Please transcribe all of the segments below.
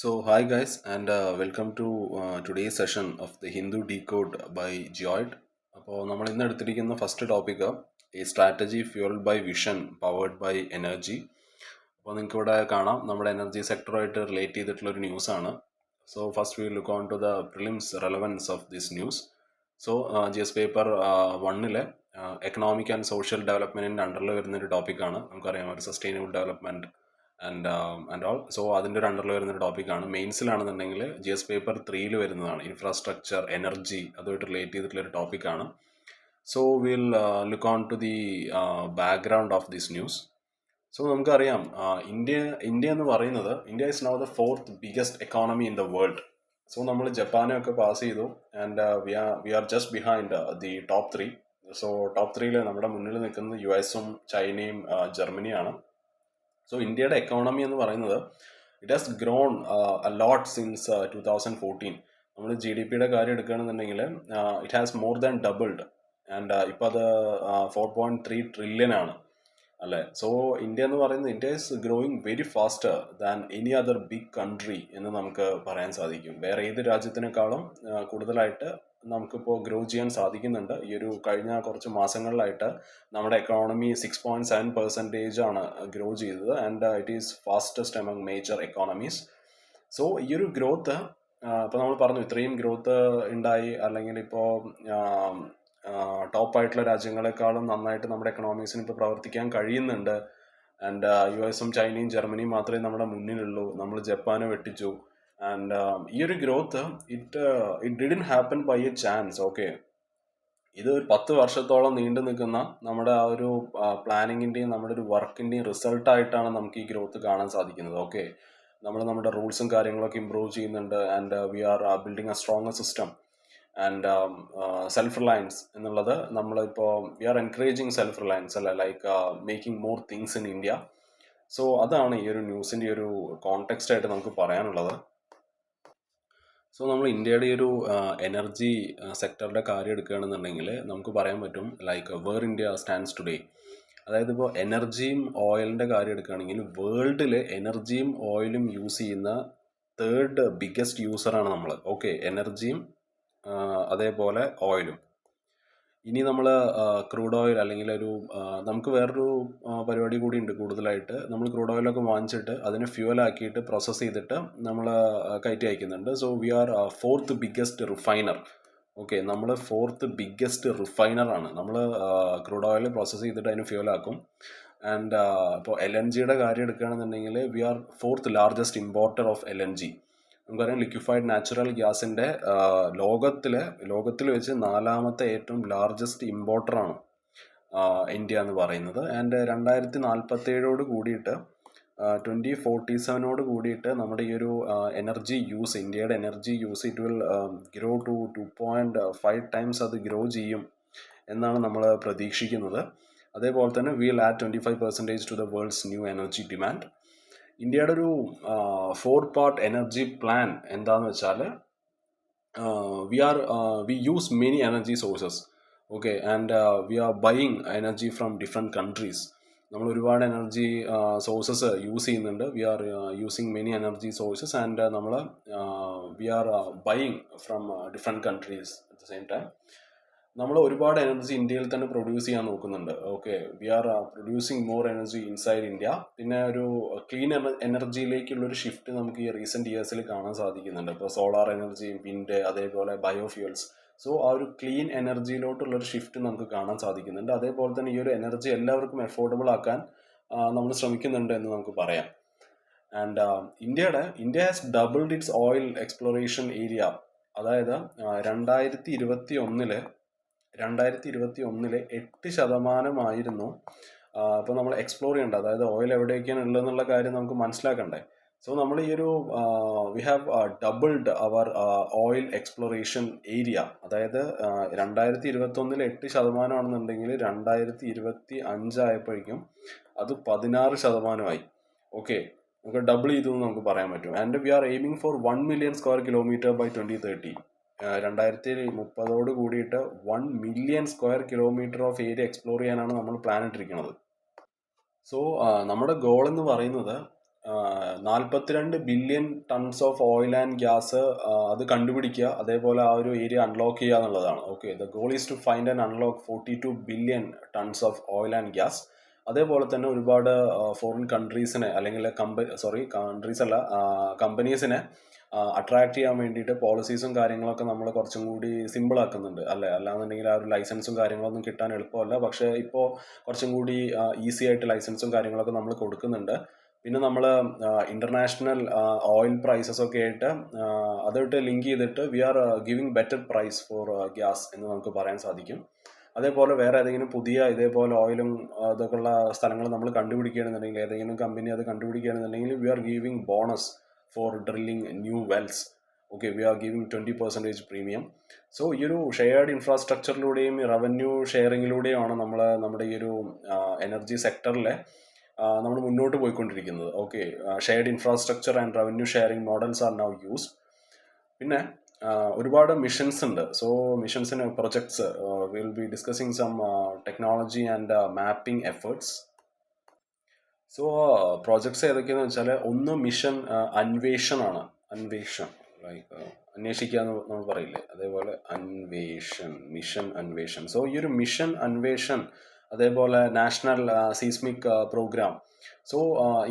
Hi guys, and welcome to today's session of the Hindu Decode by Geoid. അപ്പോൾ നമ്മൾ ഇന്ന് എടുത്തിരിക്കുന്ന first topic ഈ strategy fuelled by vision powered by energy. അപ്പോൾ നിങ്ങൾക്ക് ഇവിടെ കാണാം നമ്മുടെ എനർജി സെക്ടറുമായിട്ട് റിലേറ്റ് ചെയ്തിട്ടുള്ള ഒരു ന്യൂസാണ്. So first we look on to the prelims relevance of this news. So G S paper 1 economic and social ഡെവലപ്മെൻറ്റിൻ്റെ അണ്ടറിൽ വരുന്നൊരു ടോപ്പിക്കാണ്. നമുക്കറിയാം ഒരു sustainable development and all. So അതിൻ്റെ ഒരു അണ്ടറിൽ വരുന്നൊരു ടോപ്പിക്കാണ്. മെയിൻസിലാണെന്നുണ്ടെങ്കിൽ ജി എസ് പേപ്പർ 3 വരുന്നതാണ്. ഇൻഫ്രാസ്ട്രക്ചർ, എനർജി അതുമായിട്ട് റിലേറ്റ് ചെയ്തിട്ടുള്ളൊരു ടോപ്പിക്കാണ്. So we'll look on to the background of this news. So നമുക്കറിയാം ഇന്ത്യ എന്ന് പറയുന്നത് India is now the 4th biggest economy in the world. So നമ്മൾ ജപ്പാനൊക്കെ പാസ് ചെയ്തു and we are just behind the top 3. So top 3 നമ്മുടെ മുന്നിൽ നിൽക്കുന്നത് US-ഉം ചൈനയും ജർമ്മനിയാണ്. സോ ഇന്ത്യയുടെ എക്കോണമി എന്ന് പറയുന്നത് it has grown a lot since 2014. നമ്മൾ GDP-യുടെ കാര്യം എടുക്കുകയാണെന്നുണ്ടെങ്കിൽ it has more than doubled and ഇപ്പോൾ അത് 4.3 ട്രില്യൺ ആണ് അല്ലേ. സോ ഇന്ത്യ എന്ന് പറയുന്നത് India is growing very faster than any other big country എന്ന് നമുക്ക് പറയാൻ സാധിക്കും. വേറെ ഏത് രാജ്യത്തിനേക്കാളും കൂടുതലായിട്ട് നമുക്കിപ്പോൾ ഗ്രോ ചെയ്യാൻ സാധിക്കുന്നുണ്ട്. ഈ ഒരു കഴിഞ്ഞ കുറച്ച് മാസങ്ങളിലായിട്ട് നമ്മുടെ എക്കോണമി 6.7% ആണ് ഗ്രോ ചെയ്തത് and it is fastest among major economies. So ഈ ഒരു ഗ്രോത്ത് ഇപ്പോൾ നമ്മൾ പറഞ്ഞു ഇത്രയും ഗ്രോത്ത് ഉണ്ടായി, അല്ലെങ്കിൽ ഇപ്പോൾ ടോപ്പായിട്ടുള്ള രാജ്യങ്ങളെക്കാളും നന്നായിട്ട് നമ്മുടെ എക്കണോമീസിന് ഇപ്പോൾ പ്രവർത്തിക്കാൻ കഴിയുന്നുണ്ട്. ആൻഡ് US-ഉം ചൈനയും ജർമ്മനിയും മാത്രമേ നമ്മുടെ മുന്നിലുള്ളൂ. നമ്മൾ ജപ്പാനെ വെട്ടിച്ചു. ആൻഡ് ഈ ഒരു growth it didn't happen by a chance. Okay, ഇത് ഒരു 10 വർഷത്തോളം നീണ്ടു നിൽക്കുന്ന നമ്മുടെ ആ ഒരു പ്ലാനിങ്ങിൻ്റെയും നമ്മുടെ ഒരു വർക്കിൻ്റെയും റിസൾട്ടായിട്ടാണ് നമുക്ക് ഈ ഗ്രോത്ത് കാണാൻ സാധിക്കുന്നത്. ഓക്കെ, നമ്മൾ നമ്മുടെ റൂൾസും കാര്യങ്ങളൊക്കെ ഇമ്പ്രൂവ് ചെയ്യുന്നുണ്ട് and we are building a stronger system and self reliance എന്നുള്ളത് നമ്മളിപ്പോൾ we are encouraging self reliance അല്ല, like making more things in India. So അതാണ് ഈ ഒരു ന്യൂസിൻ്റെ ഒരു കോണ്ടെക്സ്റ്റ് ആയിട്ട് നമുക്ക് പറയാനുള്ളത്. സോ നമ്മൾ ഇന്ത്യയുടെ ഒരു എനർജി സെക്ടറുടെ കാര്യം എടുക്കുകയാണെന്നുണ്ടെങ്കിൽ നമുക്ക് പറയാൻ പറ്റും like where India stands today. അതായത് ഇപ്പോൾ എനർജിയും ഓയിലിൻ്റെ കാര്യം എടുക്കുകയാണെങ്കിൽ വേൾഡിൽ എനർജിയും ഓയിലും യൂസ് ചെയ്യുന്ന 3rd ബിഗ്ഗസ്റ്റ് യൂസറാണ് നമ്മൾ. ഓക്കെ, എനർജിയും അതേപോലെ ഓയിലും. ഇനി നമ്മൾ ക്രൂഡ് ഓയിൽ അല്ലെങ്കിൽ നമുക്ക് വേറൊരു പരിപാടി കൂടി ഉണ്ട് കൂടുതലായിട്ട്. നമ്മൾ ക്രൂഡ് ഓയിലൊക്കെ വാങ്ങിച്ചിട്ട് അതിനെ ഫ്യൂവലാക്കിയിട്ട് പ്രോസസ്സ് ചെയ്തിട്ട് നമ്മൾ കയറ്റി അയക്കുന്നുണ്ട്. So we are 4th biggest refiner. Okay, നമ്മൾ 4th ബിഗ്ഗസ്റ്റ് റിഫൈനറാണ്. നമ്മൾ ക്രൂഡ് ഓയിൽ പ്രോസസ്സ് ചെയ്തിട്ട് അതിന് ഫ്യൂവലാക്കും. ആൻഡ് ഇപ്പോൾ LNGയുടെ കാര്യം എടുക്കുകയാണെന്നുണ്ടെങ്കിൽ we are 4th largest importer of LNG. നമുക്കറിയാം ലിക്വിഫൈഡ് നാച്ചുറൽ ഗ്യാസിൻ്റെ ലോകത്തിൽ വെച്ച് 4ാമത്തെ ഏറ്റവും ലാർജസ്റ്റ് ഇമ്പോർട്ടറാണ് ഇന്ത്യ എന്ന് പറയുന്നത്. ആൻഡ് 2047 കൂടിയിട്ട് 2047 കൂടിയിട്ട് നമ്മുടെ ഈ ഒരു എനർജി യൂസ്, ഇന്ത്യയുടെ energy use it will grow to 2.5 times അത് ഗ്രോ ചെയ്യും എന്നാണ് നമ്മൾ പ്രതീക്ഷിക്കുന്നത്. അതേപോലെ തന്നെ we'll add 25% to the world's new energy demand. ഇന്ത്യയുടെ ഒരു 4-part എനർജി പ്ലാൻ എന്താന്ന് വെച്ചാൽ we use many energy sources. Okay, and we are buying energy from different countries. നമ്മൾ ഒരുപാട് എനർജി സോഴ്സസ് യൂസ് ചെയ്യുന്നുണ്ട്. We are using many energy sources and നമ്മൾ we are buying from different countries. At the same time നമ്മൾ ഒരുപാട് എനർജി ഇന്ത്യയിൽ തന്നെ produce ചെയ്യാൻ നോക്കുന്നുണ്ട്. Okay, we are producing more energy inside India. പിന്നെ ഒരു ക്ലീൻ എനർജിയിലേക്കുള്ളൊരു ഷിഫ്റ്റ് നമുക്ക് ഈ റീസെൻറ്റ് ഇയേഴ്സിൽ കാണാൻ സാധിക്കുന്നുണ്ട്. ഇപ്പോൾ സോളാർ എനർജി, വിൻഡ്, അതേപോലെ ബയോഫ്യൂൽസ്. സോ ആ ഒരു ക്ലീൻ എനർജിയിലോട്ടുള്ളൊരു ഷിഫ്റ്റ് നമുക്ക് കാണാൻ സാധിക്കുന്നുണ്ട്. അതേപോലെ തന്നെ ഈ ഒരു എനർജി എല്ലാവർക്കും അഫോർഡബിൾ ആക്കാൻ നമ്മൾ ശ്രമിക്കുന്നുണ്ട് എന്ന് നമുക്ക് പറയാം. And India has doubled it's oil exploration area. അതായത് 2021 8% ഇപ്പോൾ നമ്മൾ എക്സ്പ്ലോർ ചെയ്യേണ്ട, അതായത് ഓയിൽ എവിടെയൊക്കെയാണ് ഉള്ളതെന്നുള്ള കാര്യം നമുക്ക് മനസ്സിലാക്കണ്ടേ. സോ നമ്മൾ ഈ ഒരു we have doubled our oil exploration area. അതായത് 2021 8% ആണെന്നുണ്ടെങ്കിൽ 2025 ആയപ്പോഴേക്കും അത് 16%. ഓക്കെ, നമുക്ക് ഡബിൾ ചെയ്തു എന്ന് നമുക്ക് പറയാൻ പറ്റും. And we are aiming for 1 million square kilometer by 2030. 2030 കൂടിയിട്ട് 1 million square kilometer of area explore ചെയ്യാനാണ് നമ്മൾ പ്ലാൻ ഇട്ടിരിക്കുന്നത്. സോ നമ്മുടെ ഗോൾ എന്ന് പറയുന്നത് 42 billion tons of oil and gas അത് കണ്ടുപിടിക്കുക, അതേപോലെ ആ ഒരു ഏരിയ അൺലോക്ക് ചെയ്യുക എന്നുള്ളതാണ്. Okay, the goal is to find and unlock 42 billion tons of oil and gas. അതേപോലെ തന്നെ ഒരുപാട് ഫോറിൻ കൺട്രീസിനെ അല്ലെങ്കിൽ കൺട്രീസ് അല്ല, കമ്പനീസിനെ അട്രാക്ട് ചെയ്യാൻ വേണ്ടിയിട്ട് പോളിസീസും കാര്യങ്ങളൊക്കെ നമ്മൾ കുറച്ചും കൂടി സിമ്പിൾ ആക്കുന്നുണ്ട് അല്ലേ. അല്ലാന്നുണ്ടെങ്കിൽ ആ ഒരു ലൈസൻസും കാര്യങ്ങളൊന്നും കിട്ടാൻ എളുപ്പമല്ല. പക്ഷേ ഇപ്പോൾ കുറച്ചും കൂടി ഈസി ആയിട്ട് ലൈസൻസും കാര്യങ്ങളൊക്കെ നമ്മൾ കൊടുക്കുന്നുണ്ട്. പിന്നെ നമ്മൾ ഇൻ്റർനാഷണൽ ഓയിൽ പ്രൈസസ് ഒക്കെ ആയിട്ട് അതായിട്ട് ലിങ്ക് ചെയ്തിട്ട് we are giving better price for gas എന്ന് നമുക്ക് പറയാൻ സാധിക്കും. അതേപോലെ വേറെ ഏതെങ്കിലും പുതിയ ഇതേപോലെ ഓയിലും ഇതൊക്കെ ഉള്ള സ്ഥലങ്ങൾ നമ്മൾ കണ്ടുപിടിക്കുകയാണെന്നുണ്ടെങ്കിൽ, ഏതെങ്കിലും കമ്പനി അത് കണ്ടുപിടിക്കുകയാണെന്നുണ്ടെങ്കിൽ we are giving bonus for drilling new wells. Okay, we are giving 20% premium. So ഈ ഒരു ഷെയർഡ് ഇൻഫ്രാസ്ട്രക്ചറിലൂടെയും റവന്യൂ ഷെയറിങ്ങിലൂടെയാണ് നമ്മുടെ ഈ ഒരു എനർജി സെക്ടറിലെ നമ്മൾ മുന്നോട്ട് പോയിക്കൊണ്ടിരിക്കുന്നത്. Okay, shared infrastructure and revenue sharing models are now used. പിന്നെ ഒരുപാട് മിഷൻസ് ഉണ്ട്. സോ മിഷൻസിന് projects will be discussing some technology and mapping efforts. So projects ഏതൊക്കെയാണെന്ന് വെച്ചാൽ, ഒന്ന് മിഷൻ അന്വേഷൺ ആണ്. അന്വേഷൺ ലൈക്ക് അന്വേഷിക്കുക എന്ന് നമ്മൾ പറയില്ലേ, അതേപോലെ മിഷൻ അന്വേഷൺ. സോ ഈ ഒരു മിഷൻ അന്വേഷൺ, അതേപോലെ നാഷണൽ സീസ്മിക് പ്രോഗ്രാം. സോ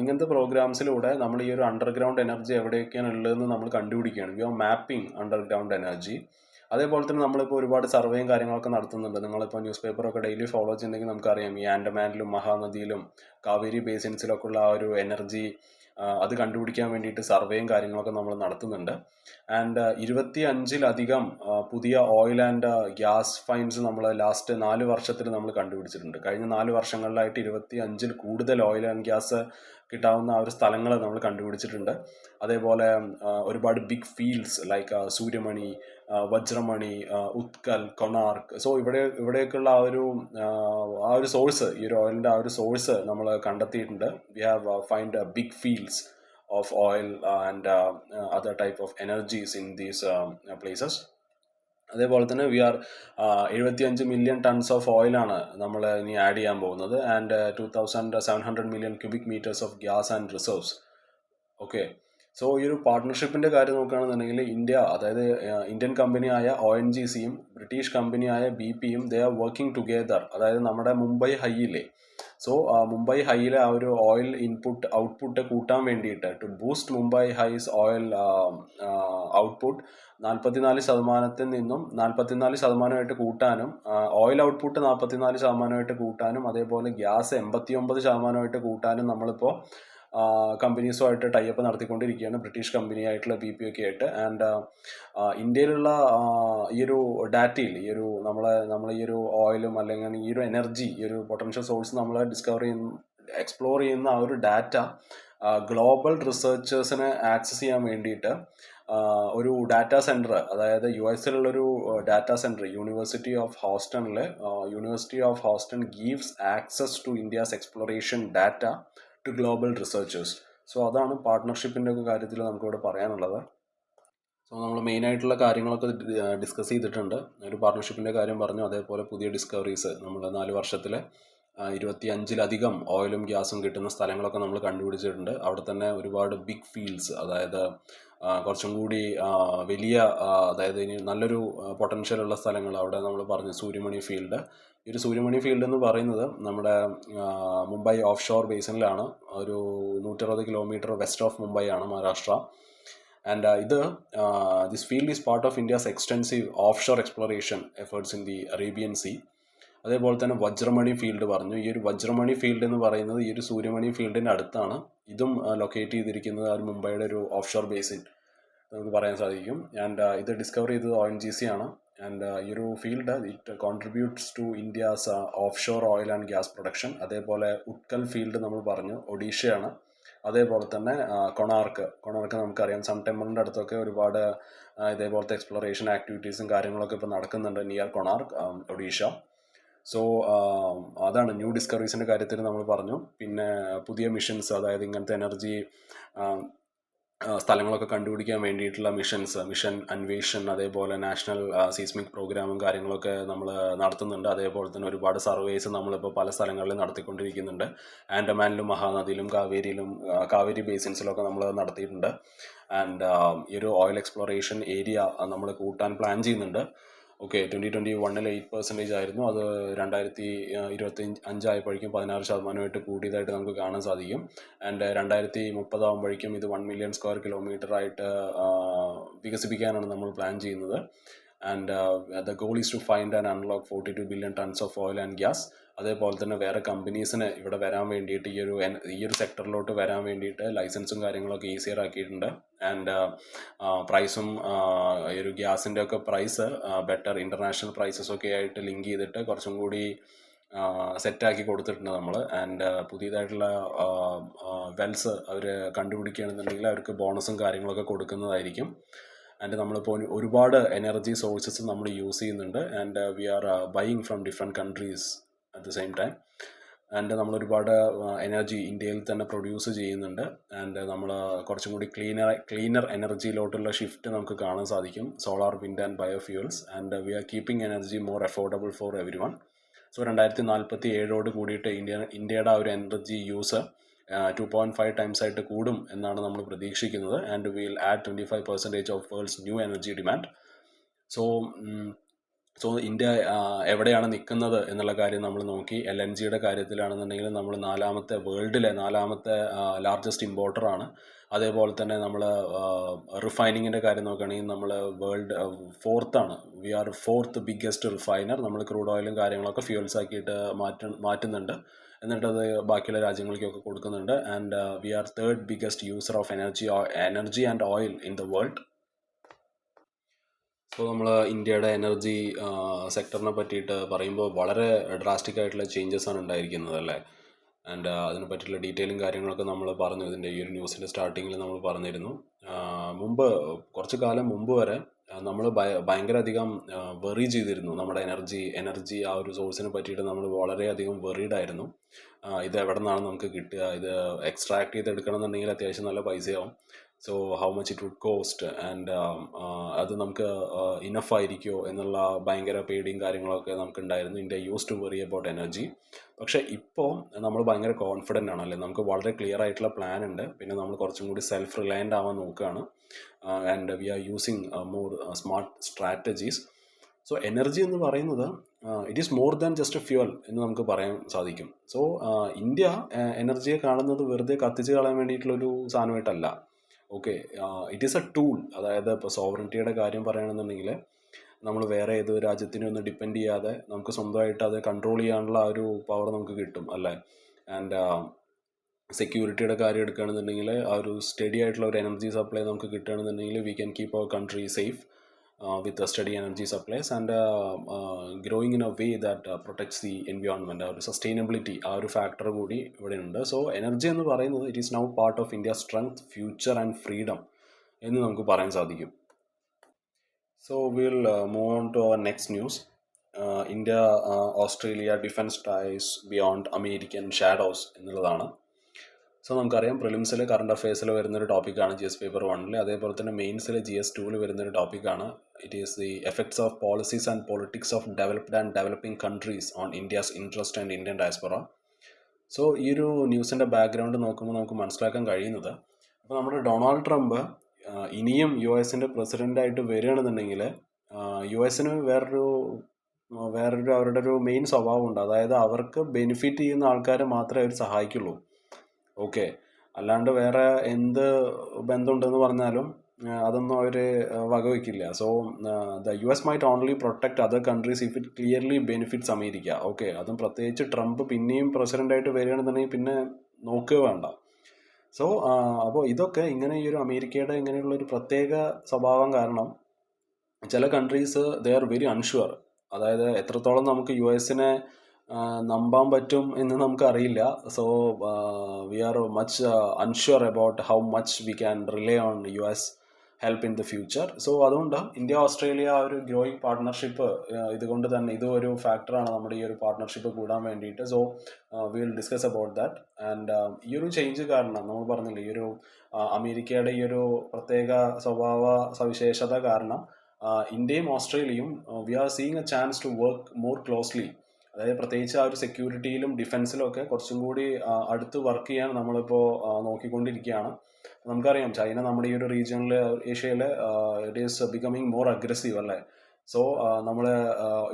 ഇങ്ങനത്തെ പ്രോഗ്രാംസിലൂടെ നമ്മൾ ഈ ഒരു അണ്ടർഗ്രൗണ്ട് എനർജി എവിടെയൊക്കെയാണ് ഉള്ളതെന്ന് നമ്മൾ കണ്ടുപിടിക്കുകയാണ്. We are mapping underground energy. അതേപോലെ തന്നെ നമ്മളിപ്പോൾ ഒരുപാട് സർവേയും കാര്യങ്ങളൊക്കെ നടത്തുന്നുണ്ട്. നിങ്ങളിപ്പോൾ ന്യൂസ് പേപ്പറൊക്കെ ഡെയിലി ഫോളോ ചെയ്യുന്നെങ്കിൽ നമുക്കറിയാം, ഈ ആൻഡമാനിലും മഹാനദിയിലും കാവേരി ബേസിൻസിലൊക്കെ ഉള്ള ആ ഒരു എനർജി അത് കണ്ടുപിടിക്കാൻ വേണ്ടിയിട്ട് സർവേയും കാര്യങ്ങളൊക്കെ നമ്മൾ നടത്തുന്നുണ്ട്. ആൻഡ് 25-ലധികം പുതിയ ഓയിൽ ആൻഡ് ഗ്യാസ് ഫൈൻസ് നമ്മൾ ലാസ്റ്റ് 4 വർഷത്തിൽ നമ്മൾ കണ്ടുപിടിച്ചിട്ടുണ്ട്. കഴിഞ്ഞ 4 വർഷങ്ങളിലായിട്ട് 25-ൽ കൂടുതൽ ഓയിൽ ആൻഡ് ഗ്യാസ് കിട്ടാവുന്ന ആ ഒരു സ്ഥലങ്ങൾ നമ്മൾ കണ്ടുപിടിച്ചിട്ടുണ്ട്. അതേപോലെ ഒരുപാട് big fields like Suryamani, Vajramani, Utkal, Konark. So ഇവിടെയൊക്കെയുള്ള ആ ഒരു സോഴ്സ്, ഈ ഒരു ഓയിലിൻ്റെ ആ ഒരു സോഴ്സ് നമ്മൾ കണ്ടെത്തിയിട്ടുണ്ട്. We have find big fields of oil and other type of energies in these places. അതേപോലെ തന്നെ we are 75 million tons of ഓയിലാണ് നമ്മൾ ഇനി ആഡ് ചെയ്യാൻ പോകുന്നത്. And 2700 million cubic metres of gas and reserves. Okay, so ഈ ഒരു പാർട്ട്ണർഷിപ്പിൻ്റെ കാര്യം നോക്കുകയാണെന്നുണ്ടെങ്കിൽ, അതായത് ഇന്ത്യൻ കമ്പനിയായ ONGCയും ബ്രിട്ടീഷ് കമ്പനിയായ BP-യും ദേ ആർ വർക്കിംഗ് ടുഗെദർ. അതായത് നമ്മുടെ മുംബൈ ഹൈയിലെ, സോ മുംബൈ ഹൈയിലെ ആ ഒരു ഓയിൽ ഔട്ട്പുട്ട് കൂട്ടാൻ വേണ്ടിയിട്ട്, to boost Mumbai High's oil output 44% നിന്നും 44% കൂട്ടാനും, ഓയിൽ ഔട്ട്പുട്ട് 44% കൂട്ടാനും, അതേപോലെ ഗ്യാസ് 89% കൂട്ടാനും നമ്മളിപ്പോൾ കമ്പനീസുമായിട്ട് ടൈപ്പ് നടത്തിക്കൊണ്ടിരിക്കുകയാണ്, ബ്രിട്ടീഷ് കമ്പനി ആയിട്ടുള്ള BP ഒക്കെ ആയിട്ട്. ആൻഡ് ഇന്ത്യയിലുള്ള ഈ ഒരു ഡാറ്റയിൽ, നമ്മൾ ഈ ഒരു ഓയിലും അല്ലെങ്കിൽ ഈ ഒരു എനർജി, ഈ ഒരു പൊട്ടൻഷ്യൽ സോഴ്സ് നമ്മൾ എക്സ്പ്ലോർ ചെയ്യുന്ന ആ ഒരു ഡാറ്റ ഗ്ലോബൽ റിസർച്ചേഴ്സിനെ ആക്സസ് ചെയ്യാൻ വേണ്ടിയിട്ട് ഒരു ഡാറ്റാ സെൻറ്റർ, അതായത് US-ലുള്ളൊരു data centre, university of Houston gives access to India's exploration data to global researchers. So അതാണ് പാർട്ട്ണർഷിപ്പിൻ്റെ ഒക്കെ കാര്യത്തിൽ നമുക്കിവിടെ പറയാനുള്ളത്. സോ നമ്മൾ മെയിനായിട്ടുള്ള കാര്യങ്ങളൊക്കെ ഡിസ്കസ് ചെയ്തിട്ടുണ്ട്. ഒരു പാർട്ട്ണർഷിപ്പിൻ്റെ കാര്യം പറഞ്ഞു, അതേപോലെ പുതിയ ഡിസ്കവറീസ് നമ്മൾ 4 വർഷത്തിൽ 25-ലധികം ഓയിലും ഗ്യാസും കിട്ടുന്ന സ്ഥലങ്ങളൊക്കെ നമ്മൾ കണ്ടുപിടിച്ചിട്ടുണ്ട്. അവിടെ തന്നെ ഒരുപാട് ബിഗ് ഫീൽഡ്സ്, അതായത് കുറച്ചും കൂടി വലിയ, അതായത് ഇനി നല്ലൊരു പൊട്ടൻഷ്യലുള്ള സ്ഥലങ്ങൾ അവിടെ നമ്മൾ പറഞ്ഞു. സൂര്യമണി ഫീൽഡ്, ഈ ഒരു സൂര്യമണി ഫീൽഡ് എന്ന് പറയുന്നത് നമ്മുടെ മുംബൈ ഓഫ് ഷോർ ബേസിനിലാണ്. ഒരു 160 കിലോമീറ്റർ വെസ്റ്റ് ഓഫ് മുംബൈ ആണ്, Maharashtra. And this field is part of India's extensive offshore exploration efforts in the Arabian sea. അതേപോലെ തന്നെ വജ്രമണി ഫീൽഡ് പറഞ്ഞു. ഈ ഒരു വജ്രമണി ഫീൽഡ് എന്ന് പറയുന്നത് ഈ ഒരു സൂര്യമണി ഫീൽഡിൻ്റെ അടുത്താണ്. ഇതും ലൊക്കേറ്റ് ചെയ്തിരിക്കുന്നത് ആ ഒരു മുംബൈയുടെ ഒരു ഓഫ് ഷോർ ബേസിൻ നമുക്ക് പറയാൻ സാധിക്കും. ആൻഡ് ഇത് ഡിസ്കവർ ചെയ്തത് ONGC ആണ്. ആൻഡ് ഈ ഒരു field it contributes to India's offshore oil and gas production. അതേപോലെ ഉത്കൽ ഫീൽഡ് നമ്മൾ പറഞ്ഞു, ഒഡീഷയാണ്. അതേപോലെ തന്നെ കൊണാർക്ക് നമുക്കറിയാം, സൺ ടെമ്പിളിൻ്റെ അടുത്തൊക്കെ ഒരുപാട് ഇതേപോലത്തെ എക്സ്പ്ലോറേഷൻ ആക്ടിവിറ്റീസും കാര്യങ്ങളൊക്കെ ഇപ്പോൾ നടക്കുന്നുണ്ട് നിയർ കൊണാർക്ക്, ഒഡീഷ. സോ അതാണ് ന്യൂ ഡിസ്കവറീസിൻ്റെ കാര്യത്തിൽ നമ്മൾ പറഞ്ഞു. പിന്നെ പുതിയ മിഷൻസ്, അതായത് ഇങ്ങനത്തെ എനർജി സ്ഥലങ്ങളൊക്കെ കണ്ടുപിടിക്കാൻ വേണ്ടിയിട്ടുള്ള മിഷൻ അന്വേഷൺ, അതേപോലെ നാഷണൽ സീസ്മിക് പ്രോഗ്രാമും കാര്യങ്ങളൊക്കെ നമ്മൾ നടത്തുന്നുണ്ട്. അതേപോലെ തന്നെ ഒരുപാട് സർവേസ് നമ്മളിപ്പോൾ പല സ്ഥലങ്ങളിലും നടത്തിക്കൊണ്ടിരിക്കുന്നുണ്ട്. ആൻഡമാനിലും മഹാനദിയിലും കാവേരി ബേസിൻസിലൊക്കെ നമ്മൾ നടത്തിയിട്ടുണ്ട്. ആൻഡ് ഈ ഒരു ഓയിൽ എക്സ്പ്ലോറേഷൻ ഏരിയ നമ്മൾ കൂട്ടാൻ പ്ലാൻ ചെയ്യുന്നുണ്ട്. ഓക്കെ, 2021 8% ആയിരുന്നു. അത് 2025 ആയപ്പോഴേക്കും 16% കൂടിയതായിട്ട് നമുക്ക് കാണാൻ സാധിക്കും. ആൻഡ് 2030 ആകുമ്പോഴേക്കും ഇത് 1 മില്യൺ സ്ക്വയർ കിലോമീറ്റർ ആയിട്ട് വികസിപ്പിക്കാനാണ് നമ്മൾ പ്ലാൻ ചെയ്യുന്നത്. And the goal is to find and unlock 42 billion tons of oil and gas. അതേപോലെ തന്നെ വേറെ കമ്പനീസിന് ഇവിടെ വരാൻ വേണ്ടിയിട്ട് ഈ ഒരു സെക്ടറിലോട്ട് വരാൻ വേണ്ടിയിട്ട് ലൈസൻസും കാര്യങ്ങളൊക്കെ ഈസിയർ ആക്കിയിട്ടുണ്ട്. ആൻഡ് പ്രൈസും ഈ ഒരു ഗ്യാസിൻ്റെ ഒക്കെ പ്രൈസ് ബെറ്റർ ഇൻ്റർനാഷണൽ പ്രൈസസൊക്കെ ആയിട്ട് ലിങ്ക് ചെയ്തിട്ട് കുറച്ചും കൂടി സെറ്റാക്കി കൊടുത്തിട്ടുണ്ട് നമ്മൾ. ആൻഡ് പുതിയതായിട്ടുള്ള വെൽസ് അവർ കണ്ടുപിടിക്കുകയാണെന്നുണ്ടെങ്കിൽ അവർക്ക് ബോണസും കാര്യങ്ങളൊക്കെ കൊടുക്കുന്നതായിരിക്കും. ആൻഡ് നമ്മളിപ്പോൾ ഒരുപാട് എനർജി സോഴ്സസ് നമ്മൾ യൂസ് ചെയ്യുന്നുണ്ട്. And we are buying from different countries at the same time. And നമ്മളൊരുപാട് എനർജി ഇന്ത്യയിൽ തന്നെ പ്രൊഡ്യൂസ് ചെയ്യുന്നുണ്ട്. ആൻഡ് നമ്മൾ കുറച്ചും കൂടി ക്ലീനർ എനർജിയിലോട്ടുള്ള ഷിഫ്റ്റ് നമുക്ക് കാണാൻ സാധിക്കും. Solar, wind and biofuels. And we R keeping energy more affordable for every one. So 2047 കൂടിയിട്ട് ഇന്ത്യയുടെ ആ ഒരു എനർജി യൂസ് 2.5 ടൈംസ് ആയിട്ട് കൂടും എന്നാണ് നമ്മൾ പ്രതീക്ഷിക്കുന്നത്. And will add 25% of worlds new energy demand. So India എവിടെയാണ് നിൽക്കുന്നത് എന്നുള്ള കാര്യം നമ്മൾ നോക്കി. LNGയുടെ കാര്യത്തിലാണെന്നുണ്ടെങ്കിൽ നമ്മൾ വേൾഡിലെ നാലാമത്തെ ലാർജസ്റ്റ് ഇമ്പോർട്ടറാണ്. അതേപോലെ തന്നെ നമ്മൾ റിഫൈനിങ്ങിൻ്റെ കാര്യം നോക്കുകയാണെങ്കിൽ നമ്മൾ വേൾഡ് ഫോർത്താണ്. We are fourth biggest refiner. നമ്മൾ ക്രൂഡ് ഓയിലും കാര്യങ്ങളൊക്കെ ഫ്യൂൽസ് ആക്കിയിട്ട് മാറ്റുന്നുണ്ട്. എന്നിട്ടത് ബാക്കിയുള്ള രാജ്യങ്ങൾക്കൊക്കെ കൊടുക്കുന്നുണ്ട്. And we are third biggest user of energy and oil in the world. So നമ്മൾ ഇന്ത്യയുടെ എനർജി സെക്ടറിനെ പറ്റിയിട്ട് പറയുമ്പോൾ വളരെ ഡ്രാസ്റ്റിക് ആയിട്ടുള്ള ചേഞ്ചസ് ആണ് ഉണ്ടായിരിക്കുന്നത് അല്ലേ. ആൻഡ് അതിനെ പറ്റിയുള്ള ഡീറ്റെയിലും കാര്യങ്ങളൊക്കെ നമ്മൾ പറഞ്ഞു. ഇതിൻ്റെ ഈ ഒരു ന്യൂസിൻ്റെ സ്റ്റാർട്ടിങ്ങിൽ നമ്മൾ പറഞ്ഞിരുന്നു. കുറച്ച് കാലം മുമ്പ് വരെ നമ്മൾ ഭയങ്കര അധികം വെറി ചെയ്തിരുന്നു. നമ്മുടെ എനർജി ആ ഒരു സോഴ്സിനെ പറ്റിയിട്ട് നമ്മൾ വളരെയധികം വെറീഡായിരുന്നു. ഇത് എവിടെ നിന്നാണ് നമുക്ക് കിട്ടുക, ഇത് എക്സ്ട്രാക്ട് ചെയ്തെടുക്കണം എന്നുണ്ടെങ്കിൽ അത്യാവശ്യം നല്ല പൈസയാവും. So how much it would cost, and അത് നമുക്ക് ഇനഫ് ആയിരിക്കുമോ എന്നുള്ള ഭയങ്കര പേടിയും കാര്യങ്ങളൊക്കെ നമുക്ക് ഉണ്ടായിരുന്നു. India use to worry about energy. പക്ഷേ ഇപ്പോൾ നമ്മൾ ഭയങ്കര കോൺഫിഡൻ്റ് ആണ് അല്ലേ. നമുക്ക് വളരെ ക്ലിയർ ആയിട്ടുള്ള പ്ലാൻ ഉണ്ട്. പിന്നെ നമ്മൾ കുറച്ചും കൂടി സെൽഫ് റിലയൻ്റ് ആവാൻ നോക്കുകയാണ്. And we are using more smart strategies. So energy എന്ന് പറയുന്നത് it is more than just A fuel എന്ന് നമുക്ക് പറയാൻ സാധിക്കും. സോ ഇന്ത്യ എനർജിയെ കാണുന്നത് വെറുതെ കത്തിച്ച് കളയാൻ വേണ്ടിയിട്ടുള്ളൊരു സാധനമായിട്ടല്ല. Okay, it is a tool. അതായത് ഇപ്പോൾ സോവറിറ്റിയുടെ കാര്യം പറയുകയാണെന്നുണ്ടെങ്കിൽ നമ്മൾ വേറെ ഏത് രാജ്യത്തിനും ഒന്ന് ഡിപ്പെൻഡ് ചെയ്യാതെ നമുക്ക് സ്വന്തമായിട്ട് അത് കൺട്രോൾ ചെയ്യാനുള്ള ആ ഒരു പവർ നമുക്ക് കിട്ടും അല്ലേ. ആൻഡ് സെക്യൂരിറ്റിയുടെ കാര്യം എടുക്കുകയാണെന്നുണ്ടെങ്കിൽ ആ ഒരു സ്റ്റഡി ആയിട്ടുള്ള ഒരു എനർജി സപ്ലൈ നമുക്ക് കിട്ടുകയാണെന്നുണ്ടെങ്കിൽ we can keep our country safe with steady energy supplies and growing in a way that protects the environment. ആ ഒരു സസ്റ്റൈനബിലിറ്റി ആ ഒരു ഫാക്ടർ കൂടി ഇവിടെ ഉണ്ട്. സോ എനർജി എന്ന് പറയുന്നത് it is now part of India strength, future and freedom എന്ന് നമുക്ക് പറയാൻ സാധിക്കും. So we'll move on to our next news. India Australia defence ties beyond American shadows എന്നുള്ളതാണ്. സോ നമുക്കറിയാം പ്രിലിംസിൽ കറണ്ട് അഫയേഴ്സിൽ വരുന്നൊരു ടോപ്പിക്കാണ് GS പേപ്പർ 1. അതേപോലെ തന്നെ മെയിൻസിൽ GS 2 വരുന്നൊരു ടോപ്പിക്കാണ്. It is the effects of policies and politics of developed and developing countries on India's interest and Indian diaspora. So ഈ ഒരു ന്യൂസിൻ്റെ ബാക്ക്ഗ്രൗണ്ട് നോക്കുമ്പോൾ നമുക്ക് മനസ്സിലാക്കാൻ കഴിയുന്നത്, അപ്പോൾ നമ്മുടെ ഡൊണാൾഡ് ട്രംപ് ഇനിയും US പ്രസിഡൻ്റായിട്ട് വരികയാണെന്നുണ്ടെങ്കിൽ US വേറൊരു അവരുടെ ഒരു മെയിൻ സ്വഭാവമുണ്ട്. അതായത് അവർക്ക് ബെനിഫിറ്റ് ചെയ്യുന്ന ആൾക്കാരെ മാത്രമേ അവർ സഹായിക്കുള്ളൂ. ഓക്കെ, അല്ലാണ്ട് വേറെ എന്ത് ബന്ധമുണ്ടെന്ന് പറഞ്ഞാലും അതൊന്നും അവർ വകവയ്ക്കില്ല. So the US might only protect other countries if it clearly benefits America. Okay, അതും പ്രത്യേകിച്ച് ട്രംപ് പിന്നെയും പ്രസിഡൻ്റായിട്ട് വരികയാണെന്നുണ്ടെങ്കിൽ പിന്നെ നോക്കുക വേണ്ട. സോ അപ്പോൾ ഇതൊക്കെ ഇങ്ങനെ ഈ ഒരു അമേരിക്കയുടെ ഇങ്ങനെയുള്ളൊരു പ്രത്യേക സ്വഭാവം കാരണം ചില countries they are very unsure. അതായത് എത്രത്തോളം നമുക്ക് US നമ്പാൻ പറ്റും എന്ന് നമുക്കറിയില്ല. So we are much unsure about how much we can relay on US help in the future. So അതുകൊണ്ട് ഇന്ത്യ ഓസ്ട്രേലിയ ആ ഒരു ഗ്രോയിങ് പാർട്ട്ണർഷിപ്പ് ഇതുകൊണ്ട് തന്നെ ഇതൊരു ഫാക്ടറാണ് നമ്മുടെ ഈ ഒരു പാർട്ട്ണർഷിപ്പ് കൂടാൻ വേണ്ടിയിട്ട്. So we will discuss about that. And ഈ ഒരു ചേഞ്ച് കാരണം നമ്മൾ പറഞ്ഞില്ലേ, ഈ ഒരു അമേരിക്കയുടെ ഈ ഒരു പ്രത്യേക സ്വഭാവ സവിശേഷത കാരണം ഇന്ത്യയും ഓസ്ട്രേലിയയും we are seeing a chance to work more closely. അതായത് പ്രത്യേകിച്ച് ആ ഒരു സെക്യൂരിറ്റിയിലും ഡിഫൻസിലും ഒക്കെ കുറച്ചും കൂടി അടുത്ത് വർക്ക് ചെയ്യാൻ നമ്മളിപ്പോൾ നോക്കിക്കൊണ്ടിരിക്കുകയാണ്. നമുക്കറിയാം ചൈന നമ്മുടെ ഈ ഒരു റീജിയണിൽ, ഏഷ്യയിൽ it is becoming more aggressive അല്ലേ. സോ നമ്മൾ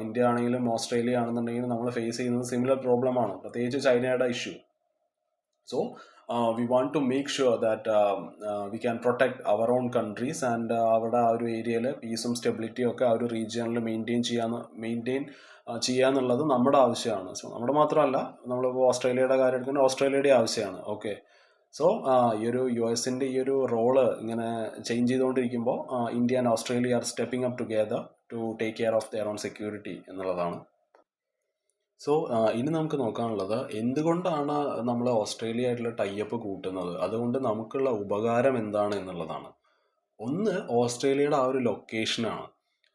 ഇന്ത്യ ആണെങ്കിലും ഓസ്ട്രേലിയ ആണെന്നുണ്ടെങ്കിലും നമ്മൾ ഫേസ് ചെയ്യുന്നത് സിമിലർ പ്രോബ്ലമാണ്, പ്രത്യേകിച്ച് ചൈനയുടെ issue. So we want to make sure that we can protect our own countries and അവിടെ ആ ഒരു ഏരിയയിൽ പീസും സ്റ്റെബിലിറ്റിയും ഒക്കെ ആ ഒരു റീജിയണിൽ മെയിൻറ്റെയിൻ ചെയ്യാന്നുള്ളത് നമ്മുടെ ആവശ്യമാണ്. സോ നമ്മുടെ മാത്രമല്ല, നമ്മളിപ്പോൾ ഓസ്ട്രേലിയയുടെ കാര്യം എടുക്കുന്നത് ഓസ്ട്രേലിയയുടെ ആവശ്യമാണ്. ഓക്കെ. സോ ഈ ഒരു US-ൻ്റെ ഈ ഒരു റോള് ഇങ്ങനെ ചേഞ്ച് ചെയ്തുകൊണ്ടിരിക്കുമ്പോൾ India and Australia are stepping up together to take care of their own security എന്നുള്ളതാണ്. സോ ഇനി നമുക്ക് നോക്കാനുള്ളത് എന്തുകൊണ്ടാണ് നമ്മൾ ഓസ്ട്രേലിയ ആയിട്ടുള്ള ടൈപ്പ് കൂട്ടുന്നത്, അതുകൊണ്ട് നമുക്കുള്ള ഉപകാരം എന്താണ് എന്നുള്ളതാണ്. ഒന്ന്, ഓസ്ട്രേലിയയുടെ ആ ഒരു ലൊക്കേഷനാണ്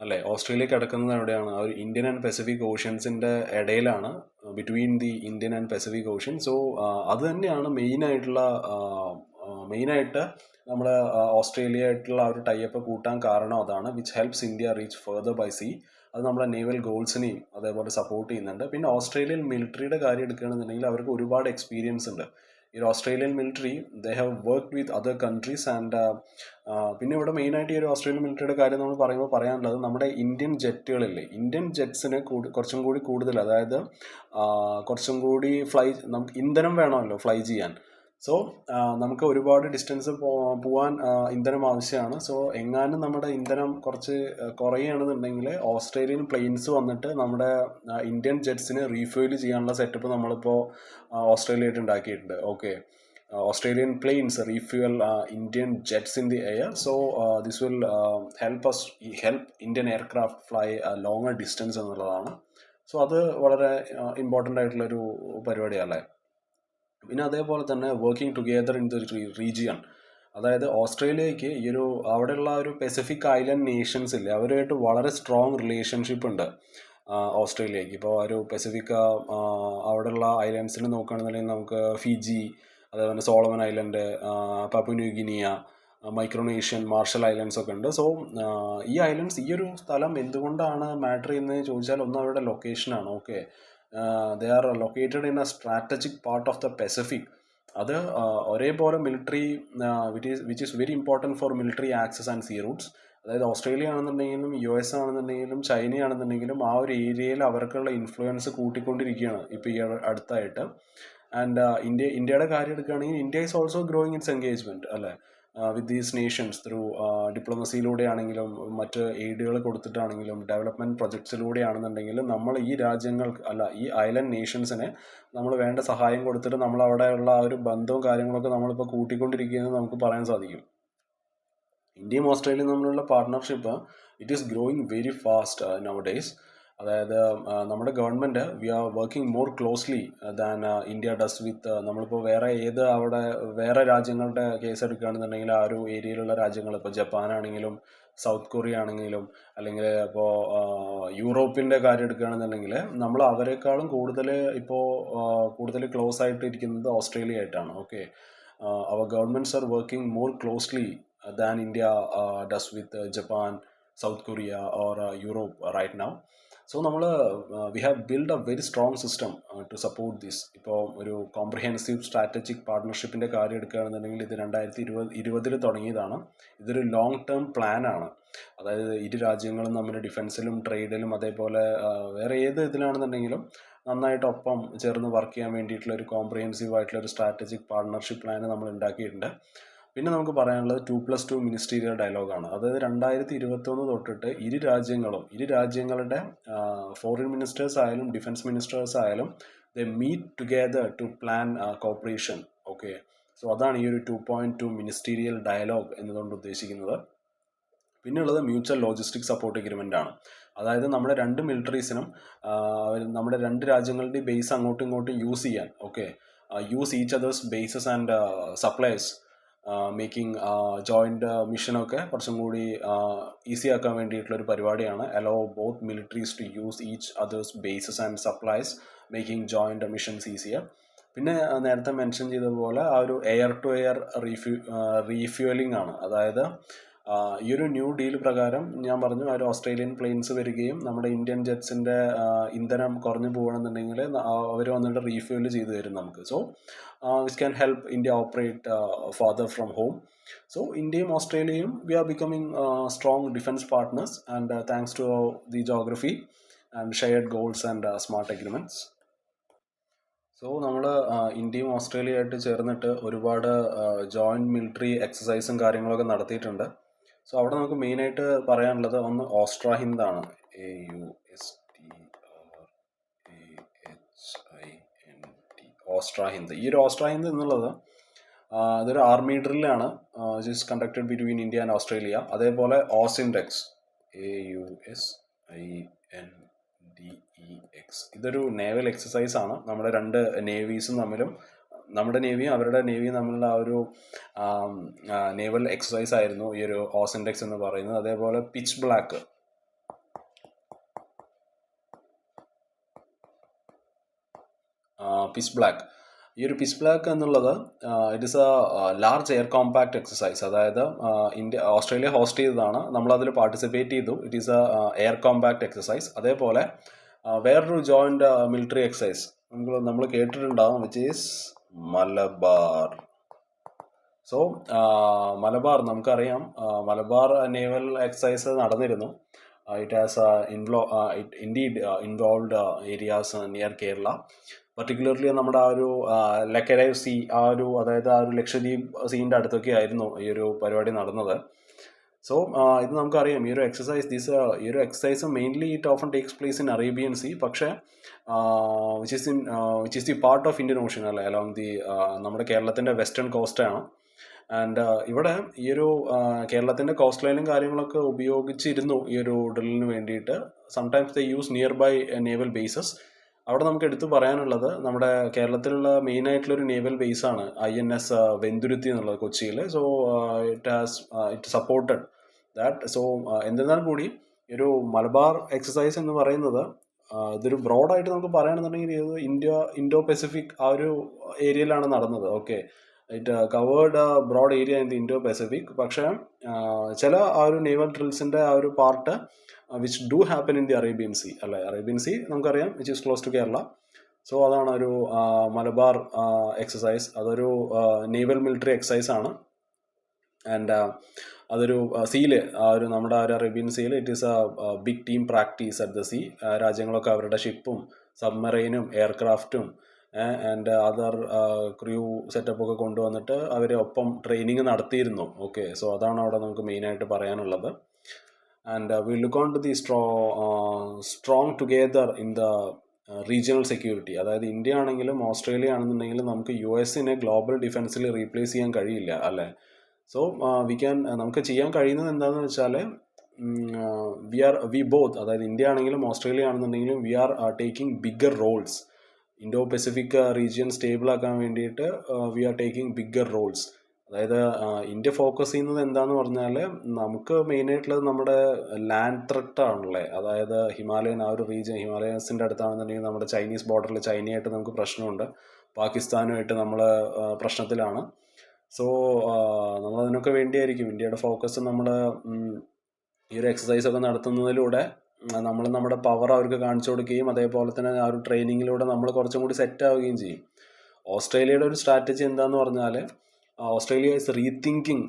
അല്ലേ. ഓസ്ട്രേലിയ കിടക്കുന്നത് എവിടെയാണ്? ആ ഒരു ഇന്ത്യൻ ആൻഡ് പസഫിക് ഓഷ്യൻസിൻ്റെ ഇടയിലാണ്, between the Indian and Pacific ocean. So അത് തന്നെയാണ് മെയിനായിട്ട് നമ്മൾ ഓസ്ട്രേലിയ ആയിട്ടുള്ള ആ ഒരു ടൈപ്പ് കൂട്ടാൻ കാരണം അതാണ്. Which helps India reach further by sea. അത് നമ്മുടെ നേവൽ ഗോൾസിനെയും അതേപോലെ സപ്പോർട്ട് ചെയ്യുന്നുണ്ട്. പിന്നെ ഓസ്ട്രേലിയൻ മിലിറ്ററിയുടെ കാര്യം എടുക്കുകയാണെന്നുണ്ടെങ്കിൽ അവർക്ക് ഒരുപാട് എക്സ്പീരിയൻസ് ഉണ്ട്. ഈ ഒരു Australian military they have work with other countries. And പിന്നെ ഇവിടെ മെയിനായിട്ട് ഈ ഒരു ഓസ്ട്രേലിയൻ മിലിറ്ററിയുടെ കാര്യം നമ്മൾ പറയുമ്പോൾ പറയാനുള്ളത് നമ്മുടെ ഇന്ത്യൻ ജെറ്റുകളില്ലേ, ഇന്ത്യൻ ജെറ്റ്സിന് കുറച്ചും കൂടി കൂടുതൽ, അതായത് കുറച്ചും കൂടി നമുക്ക് ഇന്ധനം വേണമല്ലോ ഫ്ലൈ ചെയ്യാൻ. സോ നമുക്ക് ഒരുപാട് ഡിസ്റ്റൻസ് പോകാൻ ഇന്ധനം ആവശ്യമാണ്. സോ എങ്ങാനും നമ്മുടെ ഇന്ധനം കുറച്ച് കുറയുകയാണെന്നുണ്ടെങ്കിൽ ഓസ്ട്രേലിയൻ പ്ലെയിൻസ് വന്നിട്ട് നമ്മുടെ ഇന്ത്യൻ ജെറ്റ്സിന് റീഫ്യൂൽ ചെയ്യാനുള്ള സെറ്റപ്പ് നമ്മളിപ്പോൾ ഓസ്ട്രേലിയയായിട്ട് ഉണ്ടാക്കിയിട്ടുണ്ട്. Okay. Australian planes refuel Indian jets in the air. So this will help Indian aircraft fly a longer distance എന്നുള്ളതാണ്. സോ അത് വളരെ ഇമ്പോർട്ടൻ്റ് ആയിട്ടുള്ളൊരു പരിപാടിയല്ലേ. പിന്നെ അതേപോലെ തന്നെ working together in the region. അതായത് ഓസ്ട്രേലിയയ്ക്ക് ഈ ഒരു അവിടെയുള്ള ഒരു പസഫിക് ഐലൻഡ് നേഷൻസ് ഇല്ലേ, അവരുമായിട്ട് വളരെ സ്ട്രോങ് റിലേഷൻഷിപ്പ് ഉണ്ട് ഓസ്ട്രേലിയയ്ക്ക്. ഇപ്പോൾ ഒരു പസഫിക് അവിടെയുള്ള ഐലൻഡ്സിൽ നോക്കുകയാണെന്നുണ്ടെങ്കിൽ നമുക്ക് ഫിജി, അതേപോലെ Solomon Island, Papua New Guinea, Micronesian, Marshall Islands ഒക്കെ ഉണ്ട്. സോ ഈ ഐലൻഡ്സ്, ഈ ഒരു സ്ഥലം എന്തുകൊണ്ടാണ് മാറ്റർ ചെയ്യുന്നത് ചോദിച്ചാൽ ഒന്ന് അവരുടെ ലൊക്കേഷനാണ്. Okay. They are located in a strategic part of the Pacific. അത് ഒരേപോലെ military which is very important for military access and sea routes. അതായത് ഓസ്ട്രേലിയ ആണെന്നുണ്ടെങ്കിലും US ആണെന്നുണ്ടെങ്കിലും ചൈനയാണെന്നുണ്ടെങ്കിലും ആ ഒരു ഏരിയയിൽ അവർക്കുള്ള ഇൻഫ്ലുവൻസ് കൂട്ടിക്കൊണ്ടിരിക്കുകയാണ് ഇപ്പോൾ ഈ അടുത്തായിട്ട്. ആൻഡ് ഇന്ത്യയുടെ കാര്യം എടുക്കുകയാണെങ്കിൽ India is also growing it's engagement അല്ലേ വിത്ത് ദീസ് നേഷൻസ് ത്രൂ ഡിപ്ലോമസിയിലൂടെ ആണെങ്കിലും മറ്റ് എയ്ഡുകൾ കൊടുത്തിട്ടാണെങ്കിലും ഡെവലപ്മെൻറ്റ് പ്രൊജക്ട്സിലൂടെ ആണെന്നുണ്ടെങ്കിലും നമ്മൾ ഈ ഈ ഐലൻഡ് നേഷൻസിനെ നമ്മൾ വേണ്ട സഹായം കൊടുത്തിട്ട് നമ്മൾ അവിടെയുള്ള ആ ഒരു ബന്ധവും കാര്യങ്ങളൊക്കെ നമ്മളിപ്പോൾ കൂട്ടിക്കൊണ്ടിരിക്കുകയെന്ന് നമുക്ക് പറയാൻ സാധിക്കും. ഇന്ത്യയും ഓസ്ട്രേലിയയും തമ്മിലുള്ള partnership it is growing very fast nowadays. അതായത് നമ്മുടെ government we are working more closely than India does with നമ്മളിപ്പോൾ വേറെ രാജ്യങ്ങളുടെ കേസ് എടുക്കുകയാണെന്നുണ്ടെങ്കിൽ ആ ഒരു ഏരിയയിലുള്ള രാജ്യങ്ങൾ, ഇപ്പോൾ ജപ്പാനാണെങ്കിലും സൗത്ത് കൊറിയ ആണെങ്കിലും അല്ലെങ്കിൽ ഇപ്പോൾ യൂറോപ്പിൻ്റെ കാര്യം എടുക്കുകയാണെന്നുണ്ടെങ്കിൽ നമ്മൾ അവരെക്കാളും കൂടുതൽ ക്ലോസ് ആയിട്ട് ഇരിക്കുന്നത് ഓസ്ട്രേലിയ ആയിട്ടാണ്. Okay. Our governments are working more closely than India does with Japan, South Korea or Europe right now. So we have built a very strong system to support this. ഇപ്പോൾ ഒരു comprehensive strategic പാർട്ട്ണർഷിപ്പിൻ്റെ കാര്യം എടുക്കുകയാണെന്നുണ്ടെങ്കിൽ ഇത് 2020 തുടങ്ങിയതാണ്. ഇതൊരു long term പ്ലാനാണ്. അതായത് ഇരു രാജ്യങ്ങളും തമ്മിൽ ഡിഫൻസിലും ട്രേഡിലും അതേപോലെ വേറെ ഏത് ഇതിലാണെന്നുണ്ടെങ്കിലും നന്നായിട്ട് ഒപ്പം ചേർന്ന് വർക്ക് ചെയ്യാൻ വേണ്ടിയിട്ടുള്ള ഒരു കോംപ്രിഹെൻസീവ് ആയിട്ടുള്ള ഒരു സ്ട്രാറ്റജിക് പാർട്ട്ണർഷിപ്പ് പ്ലാൻ നമ്മൾ ഉണ്ടാക്കിയിട്ടുണ്ട്. പിന്നെ നമുക്ക് പറയാനുള്ളത് 2+2 മിനിസ്റ്റീരിയൽ ഡയലോഗാണ്. അതായത് 2021 തൊട്ടിട്ട് ഇരു രാജ്യങ്ങളുടെ ഫോറിൻ മിനിസ്റ്റേഴ്സ് ആയാലും ഡിഫൻസ് മിനിസ്റ്റേഴ്സ് ആയാലും they meet together to plan cooperation. Okay. So അതാണ് ഈ ഒരു 2.2 മിനിസ്റ്റീരിയൽ ഡയലോഗ് എന്നതുകൊണ്ട് ഉദ്ദേശിക്കുന്നത്. പിന്നെയുള്ളത് മ്യൂച്വൽ ലോജിസ്റ്റിക് സപ്പോർട്ട് എഗ്രിമെൻ്റ് ആണ്. അതായത് നമ്മുടെ രണ്ട് മിലിറ്ററീസിനും നമ്മുടെ രണ്ട് രാജ്യങ്ങളുടെയും ബേസ് അങ്ങോട്ടും ഇങ്ങോട്ടും യൂസ് ചെയ്യാൻ, okay, use each other's bases and supplies making joint മിഷനൊക്കെ കുറച്ചും കൂടി ഈസി ആക്കാൻ വേണ്ടിയിട്ടുള്ളൊരു പരിപാടിയാണ്. Allow both militaries to use each other's bases and supplies, making joint missions easier. പിന്നെ നേരത്തെ മെൻഷൻ ചെയ്തതുപോലെ ആ ഒരു എയർ ടു എയർ റീഫ്യൂവലിംഗ് ആണ്. അതായത് ഈ ഒരു ന്യൂ ഡീൽ പ്രകാരം ഞാൻ പറഞ്ഞു, ആ ഒരു ഓസ്ട്രേലിയൻ പ്ലെയിൻസ് വരികയും നമ്മുടെ ഇന്ത്യൻ ജെറ്റ്സിൻ്റെ ഇന്ധനം കുറഞ്ഞു പോകണമെന്നുണ്ടെങ്കിൽ അവർ വന്നിട്ട് റീഫ്യൂവൽ ചെയ്തു തരും നമുക്ക്. So which can help India operate further from home. So ഇന്ത്യയും ഓസ്ട്രേലിയയും we are becoming strong defence partners and thanks to the geography and shared goals and smart agreements. So നമ്മൾ ഇന്ത്യയും ഓസ്ട്രേലിയയായിട്ട് ചേർന്നിട്ട് ഒരുപാട് ജോയിൻറ്റ് മിലിറ്ററി എക്സസൈസും കാര്യങ്ങളൊക്കെ നടത്തിയിട്ടുണ്ട്. സോ അവിടെ നമുക്ക് മെയിനായിട്ട് പറയാനുള്ളത് ഒന്ന് ഓസ്ട്രാഹിന്ദാണ്. AUSTRAHIND. ഓസ്ട്രാഹിന്ദ്. ഈ ഒരു ഓസ്ട്രാഹിന്ദ് എന്നുള്ളത് ഇതൊരു ആർമി ഡ്രില്ലാണ്, which is conducted between India and Australia. അതേപോലെ ഓസിൻഡെക്സ്, AUSINDEX, ഇതൊരു നേവൽ എക്സസൈസ് ആണ്. നമ്മുടെ രണ്ട് നേവീസും തമ്മിലും, നമ്മുടെ നേവിയും അവരുടെ നേവിയും തമ്മിലുള്ള ആ ഒരു നേവൽ എക്സസൈസ് ആയിരുന്നു ഈ ഒരു ഓസിൻഡെക്സ് എന്ന് പറയുന്നത്. അതേപോലെ പിച്ച് ബ്ലാക്ക്, ഈ ഒരു പിച്ച് ബ്ലാക്ക് എന്നുള്ളത് it is A large air compact exercise. അതായത് ഓസ്ട്രേലിയ ഹോസ്റ്റ് ചെയ്തതാണ്, നമ്മളതിൽ പാർട്ടിസിപ്പേറ്റ് ചെയ്തു. It is A air compact exercise. അതേപോലെ വേറൊരു ജോയിൻ്റ് മിലിറ്ററി എക്സസൈസ് നമ്മൾ കേട്ടിട്ടുണ്ടാകും, which is Malabar. So Malabar നമുക്കറിയാം, മലബാർ നേവൽ എക്സസൈസ് നടന്നിരുന്നു. It has involved areas near Kerala, particularly നമ്മുടെ ആ ഒരു ലക്കരൈവ് സീ, അതായത് ആ ഒരു ലക്ഷദ്വീപ് സീൻ്റെ അടുത്തൊക്കെ ആയിരുന്നു ഈ ഒരു പരിപാടി നടന്നത്. സോ ഇത് നമുക്കറിയാം, ഈ ഒരു exercise mainly it often takes place in Arabian Sea, പക്ഷേ which is the part of Indian Ocean അല്ലേ, അലോങ് ദി നമ്മുടെ കേരളത്തിൻ്റെ വെസ്റ്റേൺ കോസ്റ്റാണ്. ആൻഡ് ഇവിടെ ഈ ഒരു കേരളത്തിൻ്റെ കോസ്റ്റ് ലൈനും കാര്യങ്ങളൊക്കെ ഉപയോഗിച്ചിരുന്നു ഈ ഒരു ഡ്രില്ലിന് വേണ്ടിയിട്ട്. Sometimes they use nearby naval bases. അവിടെ നമുക്ക് എടുത്തു പറയാനുള്ളത്, നമ്മുടെ കേരളത്തിലുള്ള മെയിൻ ആയിട്ടുള്ളൊരു നേവൽ ബേസാണ് INS വെന്തുരുത്തി എന്നുള്ളത് കൊച്ചിയിൽ. So it supported that. So എന്നിരുന്നാൽ കൂടി ഒരു മലബാർ എക്സസൈസ് എന്ന് പറയുന്നത് ഇതൊരു ബ്രോഡായിട്ട് നമുക്ക് പറയുകയാണെന്നുണ്ടെങ്കിൽ ഇൻഡോ പസഫിക് ആ ഒരു ഏരിയയിലാണ് നടന്നത്. Okay, it covered broad area in the Indo Pacific. പക്ഷേ ചില ആ ഒരു നേവൽ ഡ്രിൽസിൻ്റെ ആ ഒരു part which do happen in the Arabian sea അല്ലേ. അറേബ്യൻ സീ നമുക്കറിയാം, which is close to Kerala. So അതാണ് ഒരു മലബാർ എക്സസൈസ്. അതൊരു നേവൽ മിലിറ്ററി എക്സസൈസ് ആണ്. ആൻഡ് അതൊരു സീല്, നമ്മുടെ ആ ഒരു അറേബ്യൻ സീൽ it is a big team practice at the sea. രാജ്യങ്ങളൊക്കെ അവരുടെ ഷിപ്പും സബ്മറൈനും എയർക്രാഫ്റ്റും ആൻഡ് അതർ ക്രൂ സെറ്റപ്പൊക്കെ കൊണ്ടുവന്നിട്ട് അവർ ഒപ്പം ട്രെയിനിങ് നടത്തിയിരുന്നു. ഓക്കെ, സോ അതാണ് അവിടെ നമുക്ക് മെയിനായിട്ട് പറയാനുള്ളത്. And we look on to the strong together in the regional security. അതായത് ഇന്ത്യ ആണെങ്കിലും ഓസ്ട്രേലിയ ആണെന്നുണ്ടെങ്കിലും നമുക്ക് US-നെ ഗ്ലോബൽ ഡിഫൻസിൽ റീപ്ലേസ് ചെയ്യാൻ കഴിയില്ല അല്ലേ. സോ നമുക്ക് ചെയ്യാൻ കഴിയുന്നത് എന്താണെന്ന് വെച്ചാൽ, വി ബോത്ത്, അതായത് ഇന്ത്യ ആണെങ്കിലും ഓസ്ട്രേലിയ ആണെന്നുണ്ടെങ്കിലും we are taking bigger roles. Indo Pacific region stable ആക്കാൻ വേണ്ടിയിട്ട് we are taking bigger roles. അതായത് ഇന്ത്യ ഫോക്കസ് ചെയ്യുന്നത് എന്താണെന്ന് പറഞ്ഞാൽ, നമുക്ക് മെയിനായിട്ടുള്ളത് നമ്മുടെ ലാൻഡ് ത്രെട്ട് ആണല്ലേ. അതായത് ഹിമാലയൻ ആ ഒരു റീജിയൻ, ഹിമാലയൻസിൻ്റെ അടുത്താണെന്നുണ്ടെങ്കിൽ നമ്മുടെ ചൈനീസ് ബോർഡറിൽ ചൈനയായിട്ട് നമുക്ക് പ്രശ്നമുണ്ട്, പാകിസ്ഥാനുമായിട്ട് നമ്മൾ പ്രശ്നത്തിലാണ്. സോ നമ്മളതിനൊക്കെ വേണ്ടിയായിരിക്കും ഇന്ത്യയുടെ ഫോക്കസ്. നമ്മൾ ഈ ഒരു എക്സസൈസൊക്കെ നടത്തുന്നതിലൂടെ നമ്മൾ നമ്മുടെ പവർ അവർക്ക് കാണിച്ചു കൊടുക്കുകയും അതേപോലെ തന്നെ ആ ഒരു ട്രെയിനിങ്ങിലൂടെ നമ്മൾ കുറച്ചും കൂടി സെറ്റ് ആവുകയും ചെയ്യും. ഓസ്ട്രേലിയയുടെ ഒരു സ്ട്രാറ്റജി എന്താണെന്ന് പറഞ്ഞാൽ, Australia is rethinking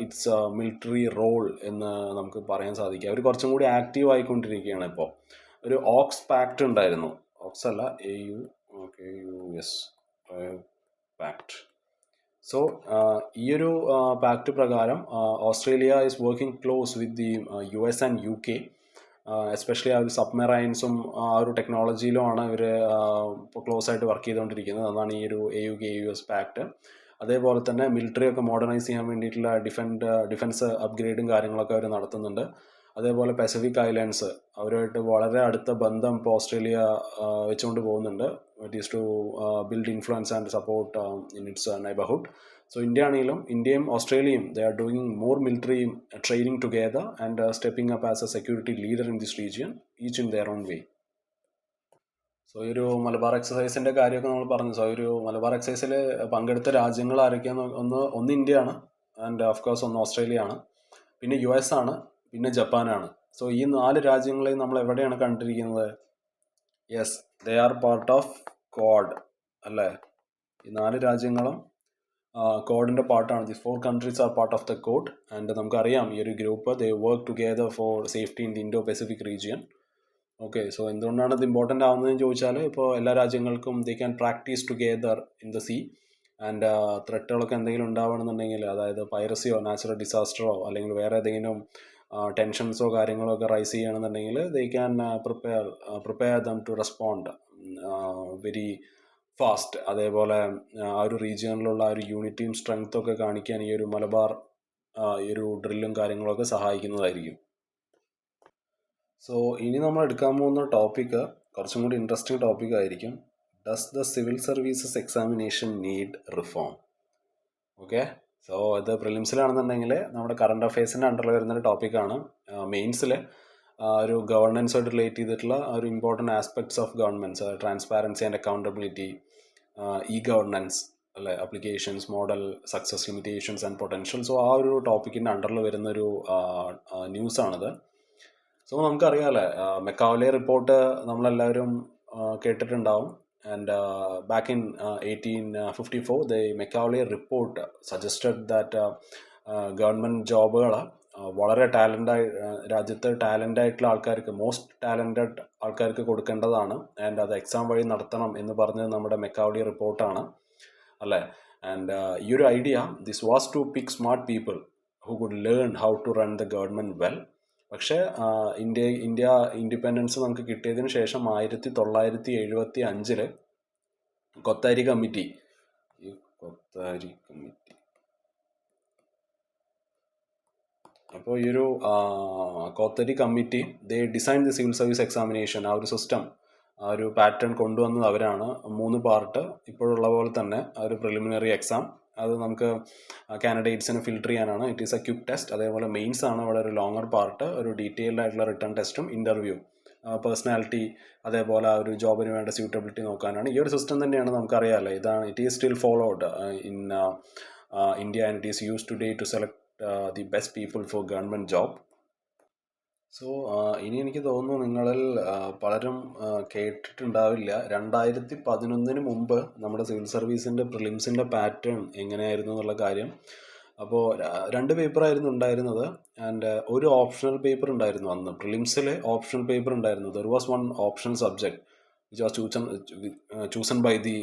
its military role എന്ന് നമുക്ക് പറയാൻ സാധിക്കും. അവർ കുറച്ചും കൂടി ആക്റ്റീവ് ആയിക്കൊണ്ടിരിക്കുകയാണ്. ഇപ്പോൾ ഒരു ഓക്സ് പാക്ട് ഉണ്ടായിരുന്നു, ഓക്സ് അല്ല AUKUS പാക്ട്. സോ ഈ ഒരു പാക്ട് പ്രകാരം Australia is working close with the US and UK, especially ആ ഒരു സബ്മെറൈൻസും ആ ഒരു ടെക്നോളജിയിലുമാണ് ഇവർ ഇപ്പോൾ ക്ലോസ് ആയിട്ട് വർക്ക് ചെയ്തുകൊണ്ടിരിക്കുന്നത്. അതാണ് ഈ ഒരു AUKUS പാക്ട്. അതേപോലെ തന്നെ മിലിറ്ററി ഒക്കെ മോഡേണൈസ് ചെയ്യാൻ വേണ്ടിയിട്ടുള്ള ഡിഫൻസ് അപ്ഗ്രേഡും കാര്യങ്ങളൊക്കെ അവർ നടത്തുന്നുണ്ട്. അതേപോലെ പസഫിക് ഐലൻഡ്സ് അവരുമായിട്ട് വളരെ അടുത്ത ബന്ധം ഇപ്പോൾ ഓസ്ട്രേലിയ വെച്ചുകൊണ്ട് പോകുന്നുണ്ട്. It is to build influence and support in its neighbourhood. So ഇന്ത്യയും ഓസ്ട്രേലിയയും they are doing more military training together and stepping up as a security leader in this region each in their own way. So ഈ ഒരു മലബാർ എക്സസൈസിൻ്റെ കാര്യമൊക്കെ നമ്മൾ പറഞ്ഞു. So ഒരു മലബാർ എക്സസൈസിൽ പങ്കെടുത്ത രാജ്യങ്ങൾ ആരൊക്കെയാന്ന് ഒന്ന് ഇന്ത്യയാണ്, ആൻഡ് ഓഫ് കോഴ്സ് ഒന്ന് ഓസ്ട്രേലിയ ആണ്, പിന്നെ US ആണ്, പിന്നെ ജപ്പാനാണ്. സോ ഈ 4 രാജ്യങ്ങളെയും നമ്മൾ എവിടെയാണ് കണ്ടിരിക്കുന്നത്? Yes, they are part of Quad അല്ലേ? ഈ 4 രാജ്യങ്ങളും ക്വാഡിൻ്റെ പാർട്ടാണ്. The 4 countries are part of the Quad. And നമുക്കറിയാം ഈ ഒരു group they work together for safety in the Indo Pacific region. Okay, so എന്തുകൊണ്ടാണ് ഇത് ഇമ്പോർട്ടൻ്റ് ആവുന്നതെന്ന് ചോദിച്ചാൽ, ഇപ്പോൾ എല്ലാ രാജ്യങ്ങൾക്കും they can practise together in the sea. And ത്രെട്ടുകളൊക്കെ എന്തെങ്കിലും ഉണ്ടാവണമെന്നുണ്ടെങ്കിൽ, അതായത് പൈറസിയോ നാച്ചുറൽ ഡിസാസ്റ്ററോ അല്ലെങ്കിൽ വേറെ ഏതെങ്കിലും ടെൻഷൻസോ കാര്യങ്ങളോ ഒക്കെ റൈസ് ചെയ്യണമെന്നുണ്ടെങ്കിൽ they can prepare them to respond very fast. അതേപോലെ ആ ഒരു റീജിയനിലുള്ള ആ ഒരു യൂണിറ്റിയും സ്ട്രെങ്ത്തും ഒക്കെ കാണിക്കാൻ ഈ ഒരു മലബാർ ഈ ഒരു ഡ്രില്ലും കാര്യങ്ങളൊക്കെ സഹായിക്കുന്നതായിരിക്കും. സോ ഇനി നമ്മൾ എടുക്കാൻ പോകുന്ന ടോപ്പിക്ക് കുറച്ചും കൂടി ഇൻട്രസ്റ്റിംഗ് ടോപ്പിക് ആയിരിക്കും. Does the civil services examination need reform? Okay, so ഇത് പ്രിലിംസിലാണെന്നുണ്ടെങ്കിൽ നമ്മുടെ കറണ്ട് അഫയേഴ്സിൻ്റെ അണ്ടറിൽ വരുന്നൊരു ടോപ്പിക്കാണ്. മെയിൻസിൽ ഒരു ഗവർണൻസുമായിട്ട് റിലേറ്റ് ചെയ്തിട്ടുള്ള ഒരു important aspects of governments, transparency and accountability, governance അല്ലെ, applications, model, success, limitations and potential. So ആ ഒരു ടോപ്പിക്കിൻ്റെ അണ്ടറിൽ വരുന്നൊരു ന്യൂസാണിത്. സോ നമുക്കറിയാമല്ലേ, മെക്കാവലെ റിപ്പോർട്ട് നമ്മളെല്ലാവരും കേട്ടിട്ടുണ്ടാവും. And back in 1854 the Macaulay report suggested that government ജോബുകൾ വളരെ രാജ്യത്ത് ടാലൻ്റ് ആയിട്ടുള്ള ആൾക്കാർക്ക്, മോസ്റ്റ് ടാലൻറ്റഡ് ആൾക്കാർക്ക് കൊടുക്കേണ്ടതാണ്, ആൻഡ് അത് എക്സാം വഴി നടത്തണം എന്ന് പറഞ്ഞത് നമ്മുടെ മെക്കാവലെ റിപ്പോർട്ടാണ് അല്ലേ. ആൻഡ് ഈ ഒരു idea, this was to pick smart people who could learn how to run the government well. പക്ഷേ ഇന്ത്യ ഇൻഡിപെൻഡൻസ് നമുക്ക് കിട്ടിയതിന് ശേഷം 1975 കൊത്താരി കമ്മിറ്റി അപ്പോൾ ഈ ഒരു Kothari committee they design the civil service examination, ആ ഒരു സിസ്റ്റം, ആ ഒരു പാറ്റേൺ കൊണ്ടുവന്നത് അവരാണ്. 3 പാർട്ട് ഇപ്പോഴുള്ള പോലെ തന്നെ ആ ഒരു പ്രിലിമിനറി എക്സാം, അത് നമുക്ക് കാൻഡിഡേറ്റ്സിന് ഫിൽട്ടർ ചെയ്യാനാണ്. It is A quick test. അതേപോലെ മെയിൻസ് ആണ് അവിടെ ഒരു ലോങ്ങർ പാർട്ട്, ഒരു ഡീറ്റെയിൽഡ് ആയിട്ടുള്ള റിട്ടേൺ ടെസ്റ്റും ഇൻ്റർവ്യൂ, പേഴ്സണാലിറ്റി, അതേപോലെ ആ ഒരു ജോബിന് വേണ്ട സ്യൂട്ടബിലിറ്റി നോക്കാനാണ്. ഈ ഒരു സിസ്റ്റം തന്നെയാണ് നമുക്കറിയാമല്ലോ. ഇതാണ് it is still followed in India and it is use today to select the best people for government job. So ഇനി എനിക്ക് തോന്നുന്നു നിങ്ങളിൽ പലരും കേട്ടിട്ടുണ്ടാവില്ല, 2011 മുമ്പ് നമ്മുടെ സിവിൽ സർവീസിൻ്റെ പ്രിലിംസിൻ്റെ പാറ്റേൺ എങ്ങനെയായിരുന്നു എന്നുള്ള കാര്യം. അപ്പോൾ 2 പേപ്പറായിരുന്നു ഉണ്ടായിരുന്നത്, ആൻഡ് ഒരു ഓപ്ഷണൽ പേപ്പർ ഉണ്ടായിരുന്നു. അന്ന് പ്രിലിംസിൽ ഓപ്ഷണൽ പേപ്പർ ഉണ്ടായിരുന്നു. There was one optional subject which was chosen by the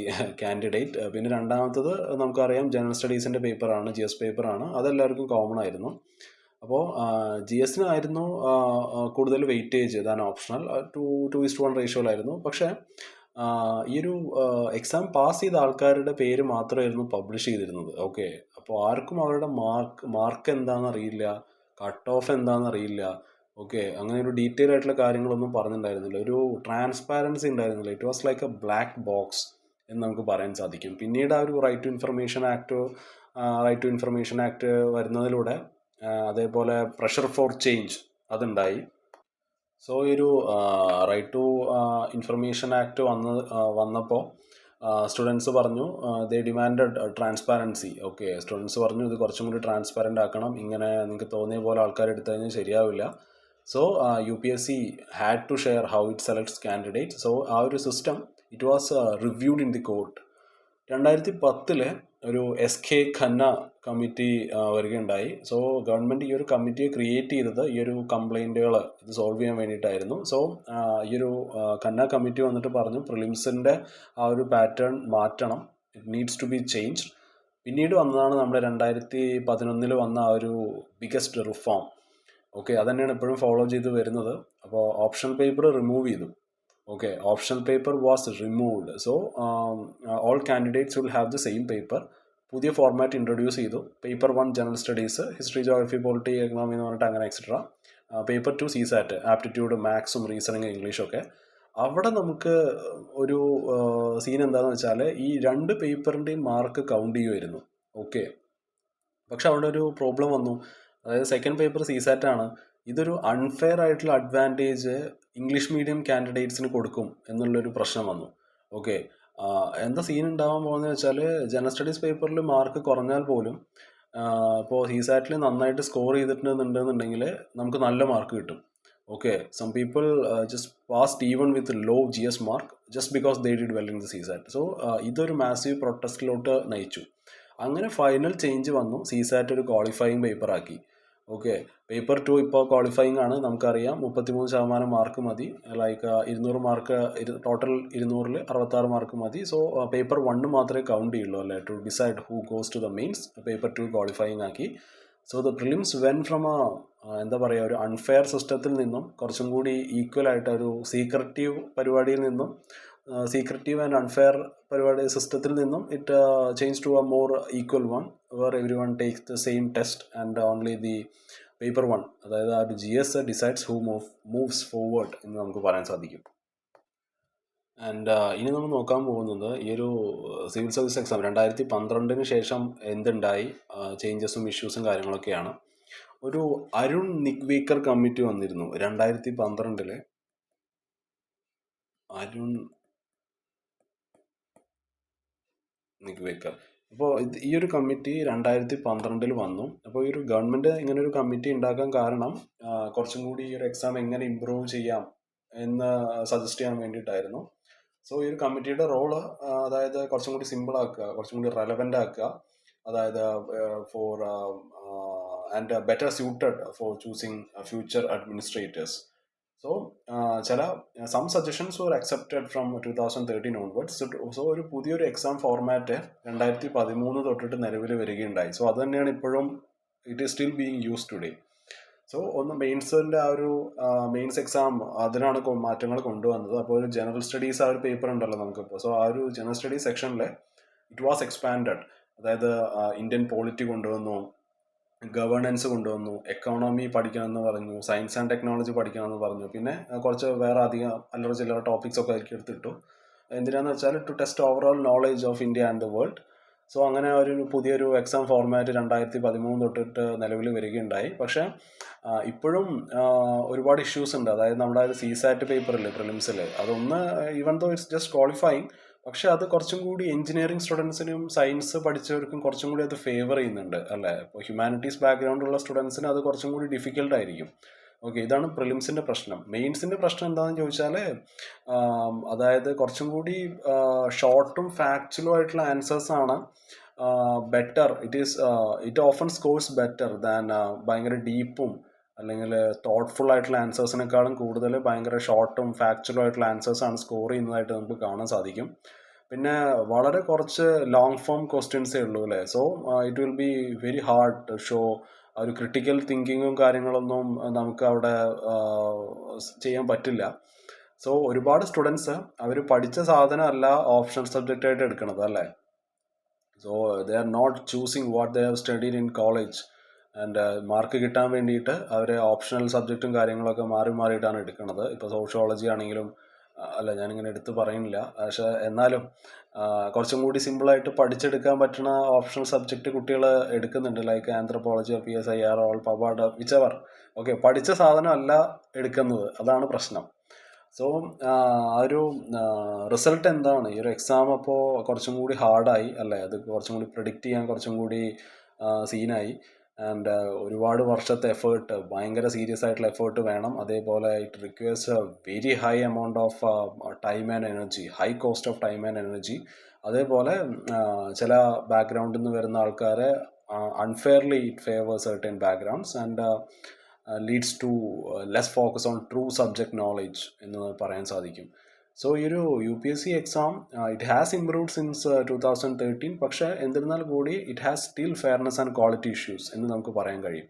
candidate. പിന്നെ രണ്ടാമത്തത് നമുക്കറിയാം ജനറൽ സ്റ്റഡീസിൻ്റെ പേപ്പറാണ്, GS പേപ്പറാണ്. അതെല്ലാവർക്കും കോമൺ ആയിരുന്നു. അപ്പോൾ GSനായിരുന്നു കൂടുതൽ വെയിറ്റേജ് ദാൻ ഓപ്ഷണൽ, 2:1 റേഷ്യോയിലായിരുന്നു. പക്ഷേ ഈ ഒരു എക്സാം പാസ് ചെയ്ത ആൾക്കാരുടെ പേര് മാത്രമായിരുന്നു പബ്ലിഷ് ചെയ്തിരുന്നത്. ഓക്കെ, അപ്പോൾ ആർക്കും അവരുടെ മാർക്ക് എന്താണെന്ന് അറിയില്ല, കട്ട് ഓഫ് എന്താണെന്ന് അറിയില്ല. ഓക്കെ, അങ്ങനെ ഒരു ഡീറ്റെയിൽ ആയിട്ടുള്ള കാര്യങ്ങളൊന്നും പറഞ്ഞിട്ടുണ്ടായിരുന്നില്ല, ഒരു ട്രാൻസ്പാരൻസി ഉണ്ടായിരുന്നില്ല. It was like A black box എന്ന് നമുക്ക് പറയാൻ സാധിക്കും. പിന്നീട് ആ ഒരു റൈറ്റ് ടു ഇൻഫർമേഷൻ ആക്ട് വരുന്നതിലൂടെ അതേപോലെ പ്രഷർ ഫോർ ചേഞ്ച് അതുണ്ടായി. സോ ഈ ഒരു റൈറ്റ് ടു ഇൻഫർമേഷൻ ആക്ട് വന്നപ്പോൾ സ്റ്റുഡൻസ് പറഞ്ഞു, ദേ ഡിമാൻഡഡ് ട്രാൻസ്പാരൻസി. ഓക്കെ, സ്റ്റുഡൻസ് പറഞ്ഞു ഇത് കുറച്ചും കൂടി ട്രാൻസ്പാരൻ്റ് ആക്കണം, ഇങ്ങനെ നിങ്ങൾക്ക് തോന്നിയ പോലെ ആൾക്കാർ എടുത്തു കഴിഞ്ഞാൽ ശരിയാവില്ല. So UPSC had to share how it selects candidate. So ആ ഒരു system it was reviewed in the court. 2010 ഒരു SK ഖന്ന കമ്മിറ്റി വരികയുണ്ടായി. സോ ഗവൺമെൻറ് ഈ ഒരു കമ്മിറ്റിയെ ക്രിയേറ്റ് ചെയ്തത് ഈ ഒരു കംപ്ലൈൻറ്റുകൾ ഇത് സോൾവ് ചെയ്യാൻ വേണ്ടിയിട്ടായിരുന്നു. സോ ഈ ഒരു ഖന്ന കമ്മിറ്റി വന്നിട്ട് പറഞ്ഞു പ്രിലിംസിൻ്റെ ആ ഒരു പാറ്റേൺ മാറ്റണം, it needs to be change. പിന്നീട് വന്നതാണ് നമ്മുടെ 2011 വന്ന ആ ഒരു ബിഗസ്റ്റ് റിഫോം. ഓക്കെ, അതന്നെയാണ് ഇപ്പോഴും ഫോളോ ചെയ്ത് വരുന്നത്. അപ്പോൾ ഓപ്ഷണൽ പേപ്പർ റിമൂവ് ചെയ്തു. Okay, optional paper was removed. So all candidates will have the same paper. പുതിയ ഫോർമാറ്റ് ഇൻട്രൊഡ്യൂസ് ചെയ്തു. Paper 1 general studies, history, geography, polity, economy എന്ന് പറഞ്ഞിട്ട് അങ്ങനെ എക്സെട്ര. പേപ്പർ 2 CSAT, ആപ്റ്റിറ്റ്യൂഡ്, മാത്സും റീസണിങ്, ഇംഗ്ലീഷൊക്കെ. അവിടെ നമുക്ക് ഒരു സീൻ എന്താണെന്ന് വെച്ചാൽ ഈ 2 പേപ്പറിൻ്റെയും മാർക്ക് കൗണ്ട് ചെയ്യുമായിരുന്നു. ഓക്കെ. പക്ഷെ അവിടെ ഒരു പ്രോബ്ലം വന്നു. അതായത് സെക്കൻഡ് പേപ്പർ സിസാറ്റ് ആണ്. ഇതൊരു അൺഫെയർ ആയിട്ടുള്ള അഡ്വാൻറ്റേജ് ഇംഗ്ലീഷ് മീഡിയം കാൻഡിഡേറ്റ്സിന് കൊടുക്കും എന്നുള്ളൊരു പ്രശ്നം വന്നു. ഓക്കെ. എന്താ സീൻ ഉണ്ടാവാൻ പോകുന്നത് വെച്ചാൽ, ജനറൽ സ്റ്റഡീസ് പേപ്പറിൽ മാർക്ക് കുറഞ്ഞാൽ പോലും ഇപ്പോൾ സിസാറ്റിൽ നന്നായിട്ട് സ്കോർ ചെയ്തിട്ടുണ്ടെന്നുണ്ടെങ്കിൽ നമുക്ക് നല്ല മാർക്ക് കിട്ടും. Okay. Some people just passed even with low GS mark just because they did well in the CSAT. So ഇതൊരു മാസീവ് പ്രൊട്ടസ്റ്റിലോട്ട് നയിച്ചു. അങ്ങനെ ഫൈനൽ ചേഞ്ച് വന്നു. സിസാറ്റ് ഒരു ക്വാളിഫയിങ് പേപ്പർ ആക്കി. ഓക്കെ. പേപ്പർ 2 ഇപ്പോൾ ക്വാളിഫയിങ് ആണ്. നമുക്കറിയാം 33% മാർക്ക് മതി. ലൈക്ക് 200 മാർക്ക്, ടോട്ടൽ 200ൽ 66 മാർക്ക് മതി. സോ പേപ്പർ 1 മാത്രമേ കൗണ്ട് ചെയ്യുള്ളൂ അല്ലേ, to decide who goes to the mains. Paper 2 qualifying ആക്കി. So the prelims when from എന്താ പറയുക, ഒരു അൺഫെയർ സിസ്റ്റത്തിൽ നിന്നും കുറച്ചും കൂടി ഈക്വൽ ആയിട്ട് ഒരു സീക്രട്ടീവ് പരിപാടിയിൽ നിന്നും, സീക്രട്ടീവ് ആൻഡ് അൺഫെയർ പരിപാടി സിസ്റ്റത്തിൽ നിന്നും it change to a more equal one where every one takes the same test and only the paper 1, അതായത് ആ ഒരു GS decides who moves forward എന്ന് നമുക്ക് പറയാൻ സാധിക്കും. ആൻഡ് ഇനി നമ്മൾ നോക്കാൻ പോകുന്നത് ഈ ഒരു സിവിൽ സർവീസ് എക്സാം 2012 ശേഷം എന്തുണ്ടായി, ചേഞ്ചസും ഇഷ്യൂസും കാര്യങ്ങളൊക്കെയാണ്. ഒരു അരുൺ നിഗ്വേക്കർ കമ്മിറ്റി വന്നിരുന്നു 2012. അരുൺ നിഗ്വേക്കർ. അപ്പോൾ ഈ ഒരു കമ്മിറ്റി 2012 വന്നു. അപ്പോൾ ഈ ഒരു ഗവൺമെൻറ് ഇങ്ങനെ ഒരു കമ്മിറ്റി ഉണ്ടാക്കാൻ കാരണം കുറച്ചും കൂടി ഈ ഒരു എക്സാം എങ്ങനെ ഇമ്പ്രൂവ് ചെയ്യാം എന്ന് സജസ്റ്റ് ചെയ്യാൻ വേണ്ടിയിട്ടായിരുന്നു. സോ ഈ ഒരു കമ്മിറ്റിയുടെ റോള് അതായത് കുറച്ചും കൂടി സിമ്പിൾ ആക്കുക, കുറച്ചും കൂടി റെലവൻ്റ് ആക്കുക, അതായത് for and better suited for choosing future administrators. So ചില some suggestions were accepted from 2013 onwards. So ഒരു പുതിയൊരു എക്സാം ഫോർമാറ്റ് 2013 തൊട്ടിട്ട് നിലവിൽ വരികയുണ്ടായി. സോ അത് തന്നെയാണ് ഇപ്പോഴും it is still being use today. So ഒന്ന് മെയിൻസിൻ്റെ ആ ഒരു മെയിൻസ് എക്സാം അതിനാണ് മാറ്റങ്ങൾ കൊണ്ടുവന്നത്. അപ്പോൾ ഒരു ജനറൽ സ്റ്റഡീസ് ആ ഒരു പേപ്പർ ഉണ്ടല്ലോ നമുക്കിപ്പോൾ. സോ ആ ഒരു ജനറൽ സ്റ്റഡീസ് സെക്ഷനിൽ ഇറ്റ് വാസ് എക്സ്പാൻഡഡ്. അതായത് ഇന്ത്യൻ പോളിറ്റി കൊണ്ടുവന്നു, ഗവേണൻസ് കൊണ്ടുവന്നു, എക്കോണമി പഠിക്കണമെന്ന് പറഞ്ഞു, സയൻസ് ആൻഡ് ടെക്നോളജി പഠിക്കണമെന്ന് പറഞ്ഞു, പിന്നെ കുറച്ച് വേറെ അധികം അല്ലറ ചില്ലറ ടോപ്പിക്സ് ഒക്കെ ആയിരിക്കും എടുത്തിട്ടു. എന്തിനാന്ന് വെച്ചാൽ to test overall knowledge of India and the world. So അങ്ങനെ ഒരു പുതിയൊരു എക്സാം ഫോർമാറ്റ് 2013 തൊട്ടിട്ട് നിലവിൽ വരികയുണ്ടായി. പക്ഷേ ഇപ്പോഴും ഒരുപാട് ഇഷ്യൂസ് ഉണ്ട്. അതായത് നമ്മുടെ ഒരു സിസാറ്റ് പേപ്പറിൽ പ്രിലിംസിൽ അതൊന്ന് even though it's just qualifying, പക്ഷെ അത് കുറച്ചും കൂടി എഞ്ചിനീയറിംഗ് സ്റ്റുഡൻസിനും സയൻസ് പഠിച്ചവർക്കും കുറച്ചും കൂടി അത് ഫേവർ ചെയ്യുന്നുണ്ട് അല്ലേ. ഇപ്പോൾ ഹ്യൂമാനിറ്റീസ് ബാക്ക്ഗ്രൗണ്ട് ഉള്ള സ്റ്റുഡൻസിന് അത് കുറച്ചും കൂടി ഡിഫിക്കൽട്ട് ആയിരിക്കും. ഓക്കെ. ഇതാണ് പ്രിലിംസിൻ്റെ പ്രശ്നം. മെയിൻസിൻ്റെ പ്രശ്നം എന്താണെന്ന് ചോദിച്ചാൽ അതായത് കുറച്ചും കൂടി ഷോർട്ടും ഫാക്ച്വലും ആയിട്ടുള്ള ആൻസേഴ്സ് ആണ് better. It often scores better than ഭയങ്കര ഡീപ്പും അല്ലെങ്കിൽ തോട്ട്ഫുൾ ആയിട്ടുള്ള ആൻസേഴ്സിനേക്കാളും കൂടുതൽ ഭയങ്കര ഷോർട്ടും ഫാക്ച്വലും ആയിട്ടുള്ള ആൻസേഴ്സാണ് സ്കോർ ചെയ്യുന്നതായിട്ട് നമുക്ക് കാണാൻ സാധിക്കും. പിന്നെ വളരെ കുറച്ച് ലോങ് ഫോം ക്വസ്റ്റ്യൻസേ ഉള്ളൂ അല്ലേ. So it will be very hard to show ഒരു ക്രിട്ടിക്കൽ തിങ്കിങ്ങും കാര്യങ്ങളൊന്നും നമുക്ക് അവിടെ ചെയ്യാൻ പറ്റില്ല. സോ ഒരുപാട് സ്റ്റുഡൻസ് അവർ പഠിച്ച സാധനമല്ല ഓപ്ഷണൽ സബ്ജക്റ്റ് ആയിട്ട് എടുക്കണത് അല്ലേ. So they are not choosing what they have studied in college and mark കിട്ടാൻ വേണ്ടിയിട്ട് അവർ ഓപ്ഷണൽ സബ്ജക്റ്റും കാര്യങ്ങളൊക്കെ മാറി മാറിയിട്ടാണ് എടുക്കുന്നത്. ഇപ്പോൾ സോഷ്യോളജി ആണെങ്കിലും അല്ല, ഞാനിങ്ങനെ എടുത്ത് പറയുന്നില്ല, പക്ഷേ എന്നാലും കുറച്ചും കൂടി സിമ്പിളായിട്ട് പഠിച്ചെടുക്കാൻ പറ്റുന്ന ഓപ്ഷണൽ സബ്ജക്റ്റ് കുട്ടികൾ എടുക്കുന്നുണ്ട്. ലൈക്ക് ആന്ത്രപ്പോളജി, PSIR, ഓൾ പവാർഡ്, വിച്ചവർ. ഓക്കെ. പഠിച്ച സാധനം അല്ല എടുക്കുന്നത്, അതാണ് പ്രശ്നം. സോ ആ ഒരു റിസൾട്ട് എന്താണ് ഈ ഒരു എക്സാം അപ്പോൾ കുറച്ചും കൂടി ഹാർഡായി അല്ലേ. അത് കുറച്ചും കൂടി പ്രിഡിക്റ്റ് ചെയ്യാൻ കുറച്ചും കൂടി സീനായി. ആൻഡ് ഒരുപാട് വർഷത്തെ എഫേർട്ട്, ഭയങ്കര സീരിയസ് ആയിട്ടുള്ള എഫേർട്ട് വേണം. അതേപോലെ it requires a very high amount of time and energy, high cost of time and energy. അതേപോലെ ചില ബാക്ക്ഗ്രൗണ്ടിൽ നിന്ന് വരുന്ന ആൾക്കാരെ unfairly it favours certain backgrounds and leads to less focus on true subject knowledge എന്ന് പറയാൻ സാധിക്കും. സോ ഈ ഒരു UPSC exam it has improved since 2013. പക്ഷേ എന്നിരുന്നാൽ കൂടി it has still fairness and quality issues എന്ന് നമുക്ക് പറയാൻ കഴിയും.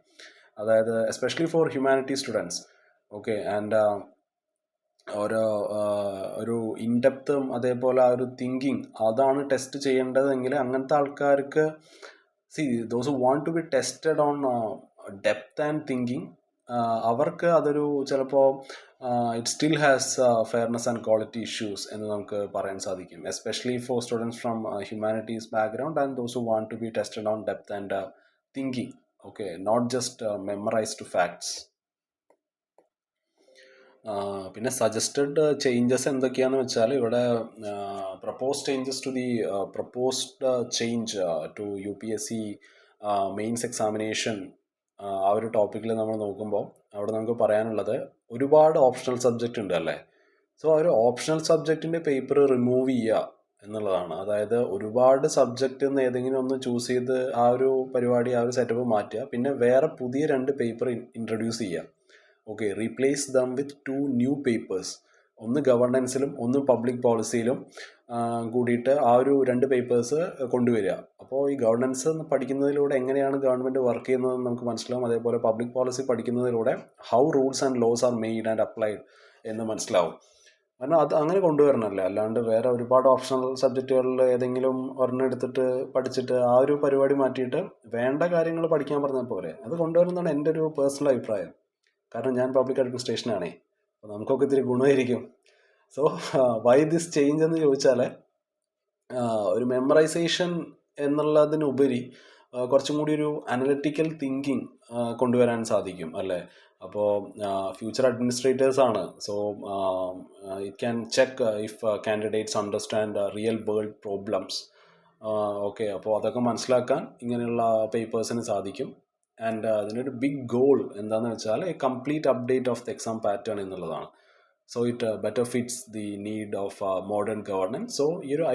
അതായത് especially four humanity students. Okay. And ഒരു ഇൻഡെപ്തും അതേപോലെ ആ ഒരു തിങ്കിങ് അതാണ് ടെസ്റ്റ് ചെയ്യേണ്ടതെങ്കിൽ അങ്ങനത്തെ ആൾക്കാർക്ക് those who want to be tested on depth and thinking അവർക്ക് അതൊരു ചിലപ്പോൾ it still has fairness and quality issues എന്ന് നമുക്ക് പറയാൻ സാധിക്കും, especially for students from humanities background and those who want to be tested on depth and thinking. Okay, not just memorized facts. പിന്നെ suggested changes എന്തൊക്കെയാണെന്ന് വെച്ചാൽ ഇവിടെ propose changes to the proposed change to UPSC mains examination, ആ ഒരു ടോപ്പിക്കിൽ നമ്മൾ നോക്കുമ്പോൾ അവിടെ നമുക്ക് പറയാനുള്ളത് ഒരുപാട് ഓപ്ഷണൽ സബ്ജക്റ്റ് ഉണ്ട് അല്ലേ. സോ ആ ഒരു ഓപ്ഷണൽ സബ്ജക്റ്റിൻ്റെ പേപ്പർ റിമൂവ് ചെയ്യുക എന്നുള്ളതാണ്. അതായത് ഒരുപാട് സബ്ജക്റ്റ് നിന്ന് ഏതെങ്കിലും ഒന്ന് ചൂസ് ചെയ്ത് ആ ഒരു പരിപാടി, ആ ഒരു സെറ്റപ്പ് മാറ്റുക, പിന്നെ വേറെ പുതിയ 2 പേപ്പർ ഇൻട്രൊഡ്യൂസ് ചെയ്യുക. ഓക്കെ, റീപ്ലേസ് ദം വിത്ത് 2 ന്യൂ പേപ്പേഴ്സ്. ഒന്ന് ഗവർണൻസിലും ഒന്ന് പബ്ലിക് പോളിസിയിലും കൂടിയിട്ട് ആ ഒരു 2 പേപ്പേഴ്സ് കൊണ്ടുവരിക. അപ്പോൾ ഈ ഗവർണൻസ് പഠിക്കുന്നതിലൂടെ എങ്ങനെയാണ് ഗവൺമെൻറ് വർക്ക് ചെയ്യുന്നതെന്ന് നമുക്ക് മനസ്സിലാവും. അതേപോലെ പബ്ലിക് പോളിസി പഠിക്കുന്നതിലൂടെ how rules and laws are made and applied എന്ന് മനസ്സിലാവും. കാരണം അത് അങ്ങനെ കൊണ്ടുവരണമല്ലേ, അല്ലാണ്ട് വേറെ ഒരുപാട് ഓപ്ഷണൽ സബ്ജക്റ്റുകളിൽ ഏതെങ്കിലും ഒരെണ്ണം എടുത്തിട്ട് പഠിച്ചിട്ട് ആ ഒരു പരിപാടി മാറ്റിയിട്ട് വേണ്ട കാര്യങ്ങൾ പഠിക്കാൻ പറഞ്ഞാൽ പോരെ. അത് കൊണ്ടുവരുന്നതാണ് എൻ്റെ ഒരു പേഴ്സണൽ അഭിപ്രായം. കാരണം ഞാൻ പബ്ലിക് അഡ്മിനിസ്ട്രേഷനാണേ, അപ്പോൾ നമുക്കൊക്കെ ഇത്തിരി ഗുണമായിരിക്കും. സോ വൈ ദിസ് ചേഞ്ച് എന്ന് ചോദിച്ചാൽ ഒരു മെമ്മറൈസേഷൻ എന്നുള്ളതിനുപരി കുറച്ചും കൂടി ഒരു അനലിറ്റിക്കൽ തിങ്കിങ് കൊണ്ടുവരാൻ സാധിക്കും അല്ലേ. അപ്പോൾ ഫ്യൂച്ചർ അഡ്മിനിസ്ട്രേറ്റേഴ്സ് ആണ്. So it can check if candidates understand real world problems. Okay, അപ്പോൾ അതൊക്കെ മനസ്സിലാക്കാൻ ഇങ്ങനെയുള്ള പേപ്പേഴ്സിന് സാധിക്കും. ആൻഡ് അതിനൊരു ബിഗ് ഗോൾ എന്താണെന്ന് വെച്ചാൽ a complete update of the exam pattern എന്നുള്ളതാണ്. So it better fits the need of modern governance. So ഈ ഒരു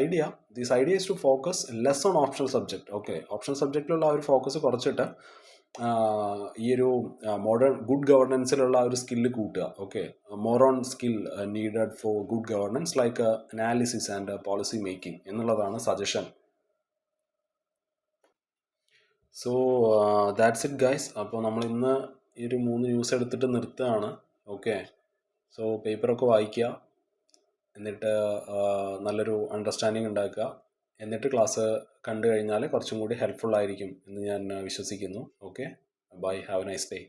this idea is to focus less on optional subject. Okay, optional സബ്ജക്റ്റിലുള്ള ആ ഒരു focus കുറച്ചിട്ട് ഈ ഒരു മോഡേൺ ഗുഡ് ഗവർണൻസിലുള്ള ആ ഒരു സ്കില്ല് കൂട്ടുക. Okay, more on skill needed for good governance like analysis and policy making എന്നുള്ളതാണ് suggestion. So that's it guys. അപ്പോൾ നമ്മൾ ഇന്ന് ഈ ഒരു 3 ന്യൂസ് എടുത്തിട്ട് നിർത്തുകയാണ്. ഓക്കെ, സോ പേപ്പറൊക്കെ വായിക്കുക, എന്നിട്ട് നല്ലൊരു അണ്ടർസ്റ്റാൻഡിങ് ഉണ്ടാക്കുക, എന്നിട്ട് ക്ലാസ് കണ്ടു കഴിഞ്ഞാൽ കുറച്ചും കൂടി ഹെൽപ്ഫുൾ ആയിരിക്കും എന്ന് ഞാൻ വിശ്വസിക്കുന്നു. Okay, bye, have a nice day.